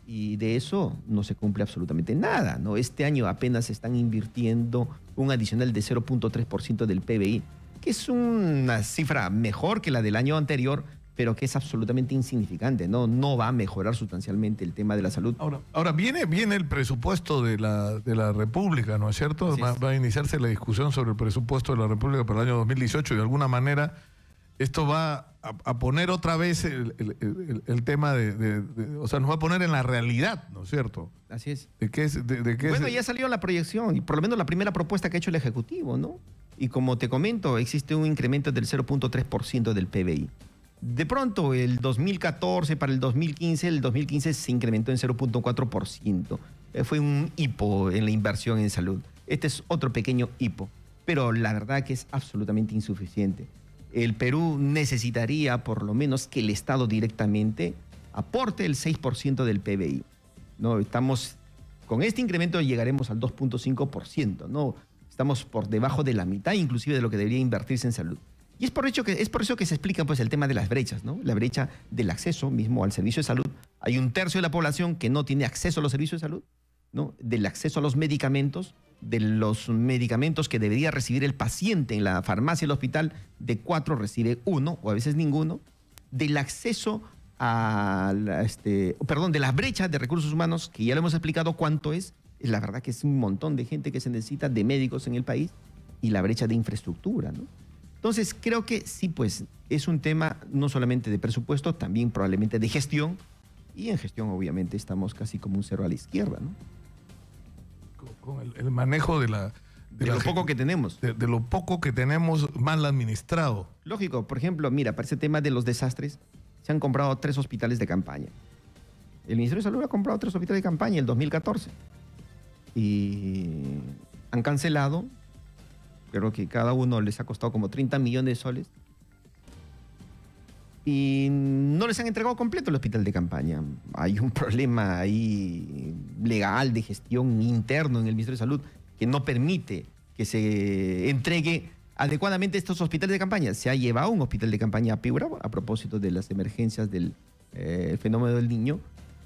y de eso no se cumple absolutamente nada, ¿no? Este año apenas se están invirtiendo un adicional de 0.3% del PBI, que es una cifra mejor que la del año anterior, pero que es absolutamente insignificante, ¿no? No va a mejorar sustancialmente el tema de la salud. Ahora viene el presupuesto de la República, ¿no es cierto? Va a iniciarse la discusión sobre el presupuesto de la República para el año 2018 y de alguna manera esto va a poner otra vez el tema o sea, nos va a poner en la realidad, ¿no es cierto? Así es. Bueno, ya salió la proyección, y por lo menos la primera propuesta que ha hecho el Ejecutivo, ¿no? Y como te comento, existe un incremento del 0.3% del PBI. De pronto, el 2014 para el 2015 se incrementó en 0.4%. Fue un hipo en la inversión en salud. Este es otro pequeño hipo, pero la verdad que es absolutamente insuficiente. El Perú necesitaría por lo menos que el Estado directamente aporte el 6% del PBI, ¿no? Con este incremento llegaremos al 2.5%, ¿no? Estamos por debajo de la mitad inclusive de lo que debería invertirse en salud. Y es por eso que se explica pues el tema de las brechas, ¿no? La brecha del acceso mismo al servicio de salud. Hay un tercio de la población que no tiene acceso a los servicios de salud, ¿no? Del acceso a los medicamentos, de los medicamentos que debería recibir el paciente en la farmacia del hospital, de 4 recibe 1 o a veces ninguno. Del acceso de la brecha de recursos humanos, que ya lo hemos explicado cuánto es. La verdad que es un montón de gente que se necesita de médicos en el país, y la brecha de infraestructura, ¿no? Entonces, creo que sí, pues, es un tema no solamente de presupuesto, también probablemente de gestión, y en gestión, obviamente, estamos casi como un cero a la izquierda, ¿no? Con el manejo de lo poco que tenemos. De lo poco que tenemos mal administrado. Lógico, por ejemplo, mira, para ese tema de los desastres, se han comprado 3 hospitales de campaña. El Ministerio de Salud ha comprado 3 hospitales de campaña en el 2014. Y han cancelado, creo que cada uno les ha costado como 30 millones de soles. Y no les han entregado completo el hospital de campaña. Hay un problema ahí legal de gestión interno en el Ministerio de Salud que no permite que se entregue adecuadamente estos hospitales de campaña. Se ha llevado un hospital de campaña a Piura a propósito de las emergencias del fenómeno del Niño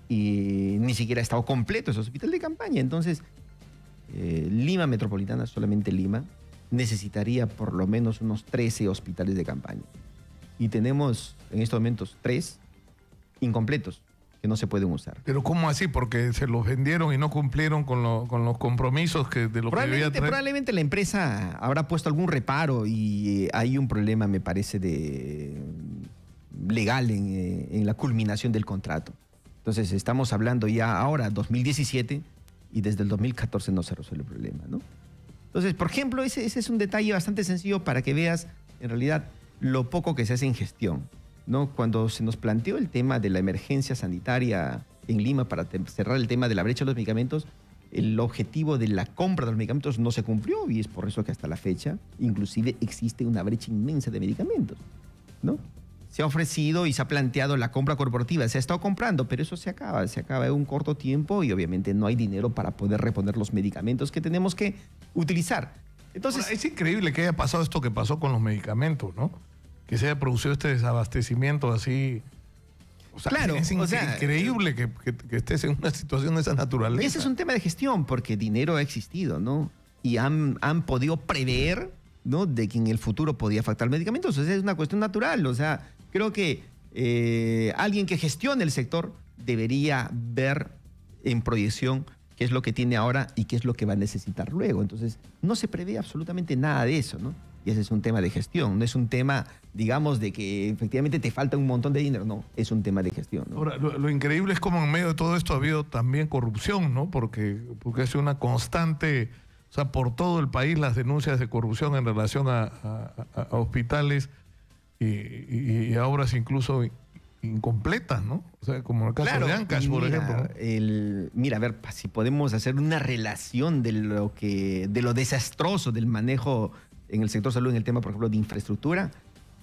y ni siquiera ha estado completo ese hospital de campaña. Entonces, Lima Metropolitana, solamente Lima, necesitaría por lo menos unos 13 hospitales de campaña. Y tenemos en estos momentos 3 incompletos que no se pueden usar. Pero ¿cómo así? Porque se los vendieron y no cumplieron con los compromisos de lo que debía traer. Probablemente la empresa habrá puesto algún reparo y hay un problema, me parece, legal en la culminación del contrato. Entonces estamos hablando ya ahora, 2017, y desde el 2014 no se resuelve el problema, ¿no? Entonces, por ejemplo, ese es un detalle bastante sencillo para que veas, en realidad, lo poco que se hace en gestión, ¿no? Cuando se nos planteó el tema de la emergencia sanitaria en Lima para cerrar el tema de la brecha de los medicamentos, el objetivo de la compra de los medicamentos no se cumplió y es por eso que hasta la fecha inclusive existe una brecha inmensa de medicamentos, ¿no? Se ha ofrecido y se ha planteado la compra corporativa, se ha estado comprando, pero eso se acaba en un corto tiempo y obviamente no hay dinero para poder reponer los medicamentos que tenemos que utilizar. Entonces, ahora, es increíble que haya pasado esto que pasó con los medicamentos, ¿no? Que se haya producido este desabastecimiento así. O sea, claro, es increíble que estés en una situación de esa naturaleza. Y ese es un tema de gestión, porque dinero ha existido, ¿no? Y han podido prever, ¿no?, de que en el futuro podía faltar medicamentos. O sea, es una cuestión natural. O sea, creo que alguien que gestione el sector debería ver en proyección qué es lo que tiene ahora y qué es lo que va a necesitar luego. Entonces, no se prevé absolutamente nada de eso, ¿no? Y ese es un tema de gestión, no es un tema, digamos, de que efectivamente te falta un montón de dinero, no, es un tema de gestión, ¿no? Ahora, lo increíble es cómo en medio de todo esto ha habido también corrupción, ¿no? Porque es una constante, o sea, por todo el país las denuncias de corrupción en relación a hospitales y a obras incluso incompletas, ¿no? O sea, como el caso de Ancash, por ejemplo, ¿no? Mira, a ver, si podemos hacer una relación de lo desastroso del manejo en el sector salud, en el tema, por ejemplo, de infraestructura,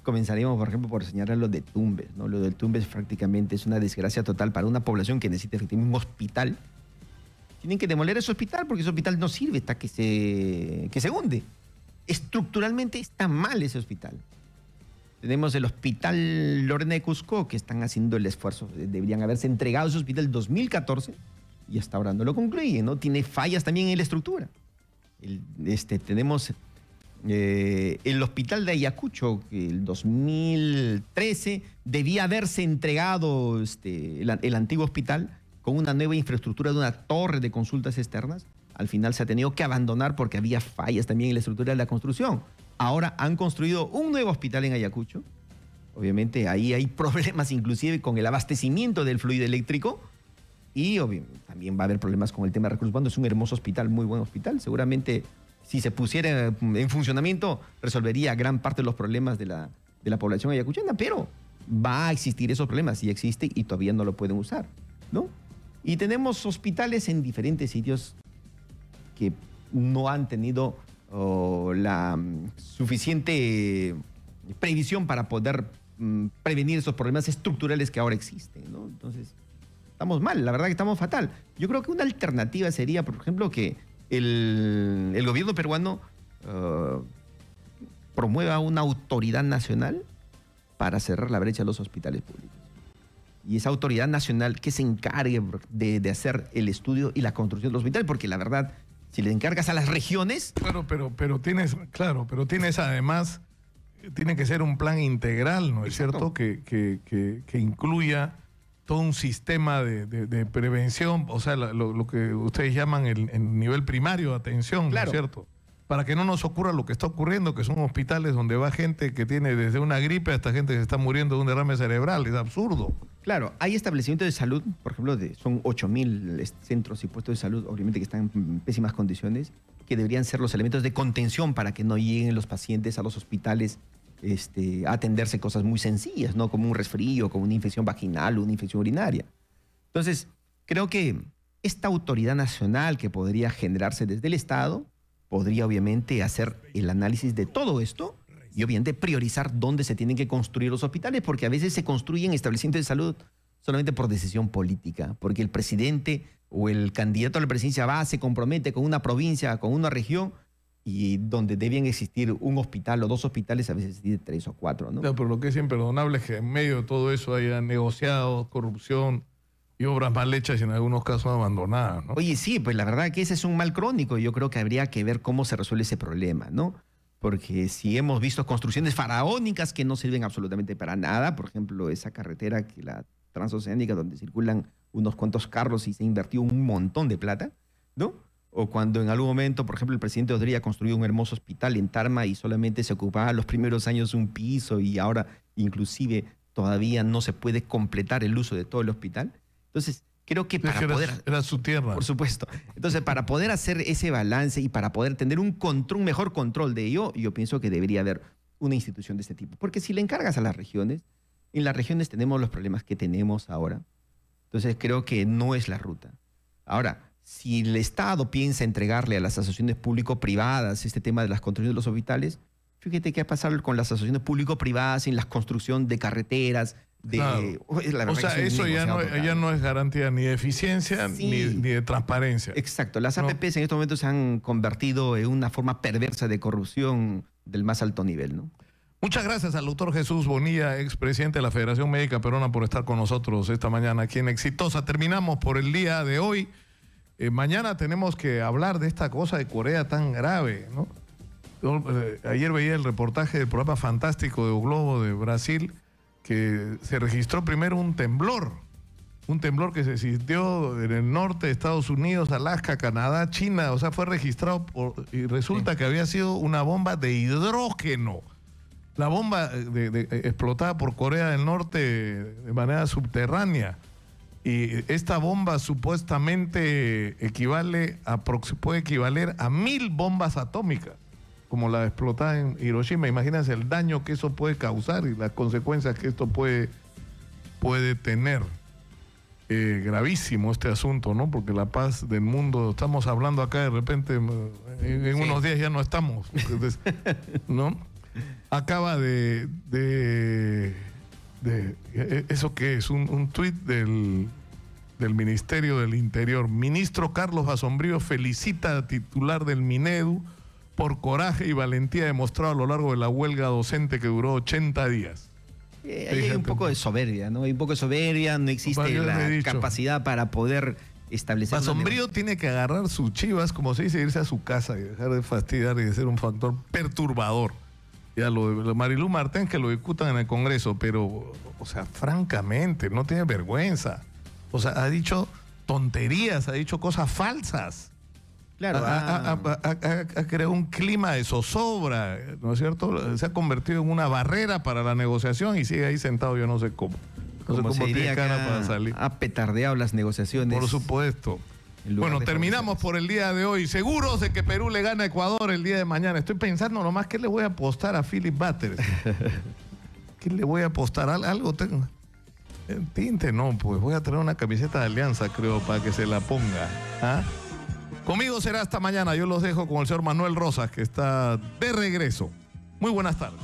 comenzaríamos, por ejemplo, por señalar lo de Tumbes, ¿no? Lo del Tumbes prácticamente es una desgracia total para una población que necesita efectivamente un hospital. Tienen que demoler ese hospital porque ese hospital no sirve hasta que se hunde. Estructuralmente está mal ese hospital. Tenemos el Hospital Lorena de Cusco, que están haciendo el esfuerzo. Deberían haberse entregado ese hospital en 2014 y hasta ahora no lo concluyen, ¿no? Tiene fallas también en la estructura. Tenemos el Hospital de Ayacucho, que el 2013 debía haberse entregado el antiguo hospital con una nueva infraestructura de una torre de consultas externas. Al final se ha tenido que abandonar porque había fallas también en la estructura de la construcción. Ahora han construido un nuevo hospital en Ayacucho. Obviamente ahí hay problemas inclusive con el abastecimiento del fluido eléctrico y obviamente también va a haber problemas con el tema de recursos humanos. Es un hermoso hospital, muy buen hospital. Seguramente si se pusiera en funcionamiento resolvería gran parte de los problemas de la población ayacuchana, pero va a existir esos problemas, sí existe y todavía no lo pueden usar, ¿no? Y tenemos hospitales en diferentes sitios que no han tenido la suficiente previsión para poder prevenir esos problemas estructurales que ahora existen, ¿no? Entonces, estamos mal, la verdad que estamos fatal. Yo creo que una alternativa sería, por ejemplo, que el gobierno peruano promueva una autoridad nacional para cerrar la brecha de los hospitales públicos. Y esa autoridad nacional que se encargue de hacer el estudio y la construcción de los hospitales, porque la verdad, si le encargas a las regiones... Claro, pero tienes además, tiene que ser un plan integral, ¿no es cierto? Que incluya todo un sistema de prevención, o sea, lo que ustedes llaman el nivel primario de atención, ¿no es cierto? Para que no nos ocurra lo que está ocurriendo, que son hospitales donde va gente que tiene desde una gripe hasta gente que se está muriendo de un derrame cerebral. Es absurdo. Claro, hay establecimientos de salud, por ejemplo, son 8.000 centros y puestos de salud, obviamente que están en pésimas condiciones, que deberían ser los elementos de contención para que no lleguen los pacientes a los hospitales a atenderse cosas muy sencillas, ¿no? Como un resfrío, como una infección vaginal o una infección urinaria. Entonces, creo que esta autoridad nacional que podría generarse desde el Estado podría obviamente hacer el análisis de todo esto y obviamente priorizar dónde se tienen que construir los hospitales, porque a veces se construyen establecimientos de salud solamente por decisión política, porque el presidente o el candidato a la presidencia va, se compromete con una provincia, con una región, y donde debían existir un hospital o 2 hospitales, a veces existen 3 o 4, ¿no? No, pero lo que es imperdonable es que en medio de todo eso haya negociado corrupción y obras mal hechas y en algunos casos abandonadas, ¿no? Oye, sí, pues la verdad que ese es un mal crónico. Yo creo que habría que ver cómo se resuelve ese problema, ¿no? Porque si hemos visto construcciones faraónicas que no sirven absolutamente para nada, por ejemplo, esa carretera, que la transoceánica, donde circulan unos cuantos carros y se invirtió un montón de plata, ¿no? O cuando en algún momento, por ejemplo, el presidente Odría construyó un hermoso hospital en Tarma y solamente se ocupaba los primeros años un piso y ahora inclusive todavía no se puede completar el uso de todo el hospital. Entonces, creo que para poder... Era su tierra. Por supuesto. Entonces, para poder hacer ese balance y para poder tener un mejor control de ello, yo pienso que debería haber una institución de este tipo. Porque si le encargas a las regiones, en las regiones tenemos los problemas que tenemos ahora. Entonces, creo que no es la ruta. Ahora, si el Estado piensa entregarle a las asociaciones público-privadas este tema de las construcciones de los hospitales, fíjate qué ha pasado con las asociaciones público-privadas en la construcción de carreteras. Claro. O sea, eso ya no es garantía ni de eficiencia ni de transparencia. Exacto. Las APPs en estos momentos se han convertido en una forma perversa de corrupción del más alto nivel, ¿no? Muchas gracias al doctor Jesús Bonilla, expresidente de la Federación Médica Peruana, por estar con nosotros esta mañana aquí en Exitosa. Terminamos por el día de hoy. Mañana tenemos que hablar de esta cosa de Corea tan grave, ¿no? Ayer veía el reportaje del programa fantástico de O Globo de Brasil, que se registró primero un temblor que se sintió en el norte de Estados Unidos, Alaska, Canadá, China, o sea, fue registrado y resulta que había sido una bomba de hidrógeno. La bomba explotada por Corea del Norte de manera subterránea. Y esta bomba supuestamente puede equivaler a 1000 bombas atómicas, como la explotada en Hiroshima. Imagínense el daño que eso puede causar y las consecuencias que esto puede tener. Gravísimo este asunto, ¿no? Porque la paz del mundo, estamos hablando acá de repente, en unos días ya no estamos, ¿no? Acaba ¿eso qué es? Un tuit del Ministerio del Interior. Ministro Carlos Asombrío felicita al titular del Minedu por coraje y valentía demostrado a lo largo de la huelga docente que duró 80 días. Hay un poco de soberbia, ¿no? Hay un poco de soberbia, no existe la capacidad para poder establecer... Asombrío tiene que agarrar sus chivas, como se dice, irse a su casa y dejar de fastidiar y de ser un factor perturbador. Ya lo de Marilú Martens, que lo discutan en el Congreso, pero, o sea, francamente, no tiene vergüenza. O sea, ha dicho tonterías, ha dicho cosas falsas. Claro. Ha creado un clima de zozobra, ¿no es cierto? Se ha convertido en una barrera para la negociación y sigue ahí sentado, yo no sé cómo. No sé cómo se diría tiene cara para salir. Ha petardeado las negociaciones. Por supuesto. Bueno, terminamos por el día de hoy. Seguros de que Perú le gana a Ecuador el día de mañana. Estoy pensando nomás qué le voy a apostar a Philip Butters. ¿Qué le voy a apostar? ¿Algo tengo? Tinte, no, pues voy a traer una camiseta de Alianza, creo, para que se la ponga. ¿Ah? Conmigo será hasta mañana. Yo los dejo con el señor Manuel Rosas, que está de regreso. Muy buenas tardes.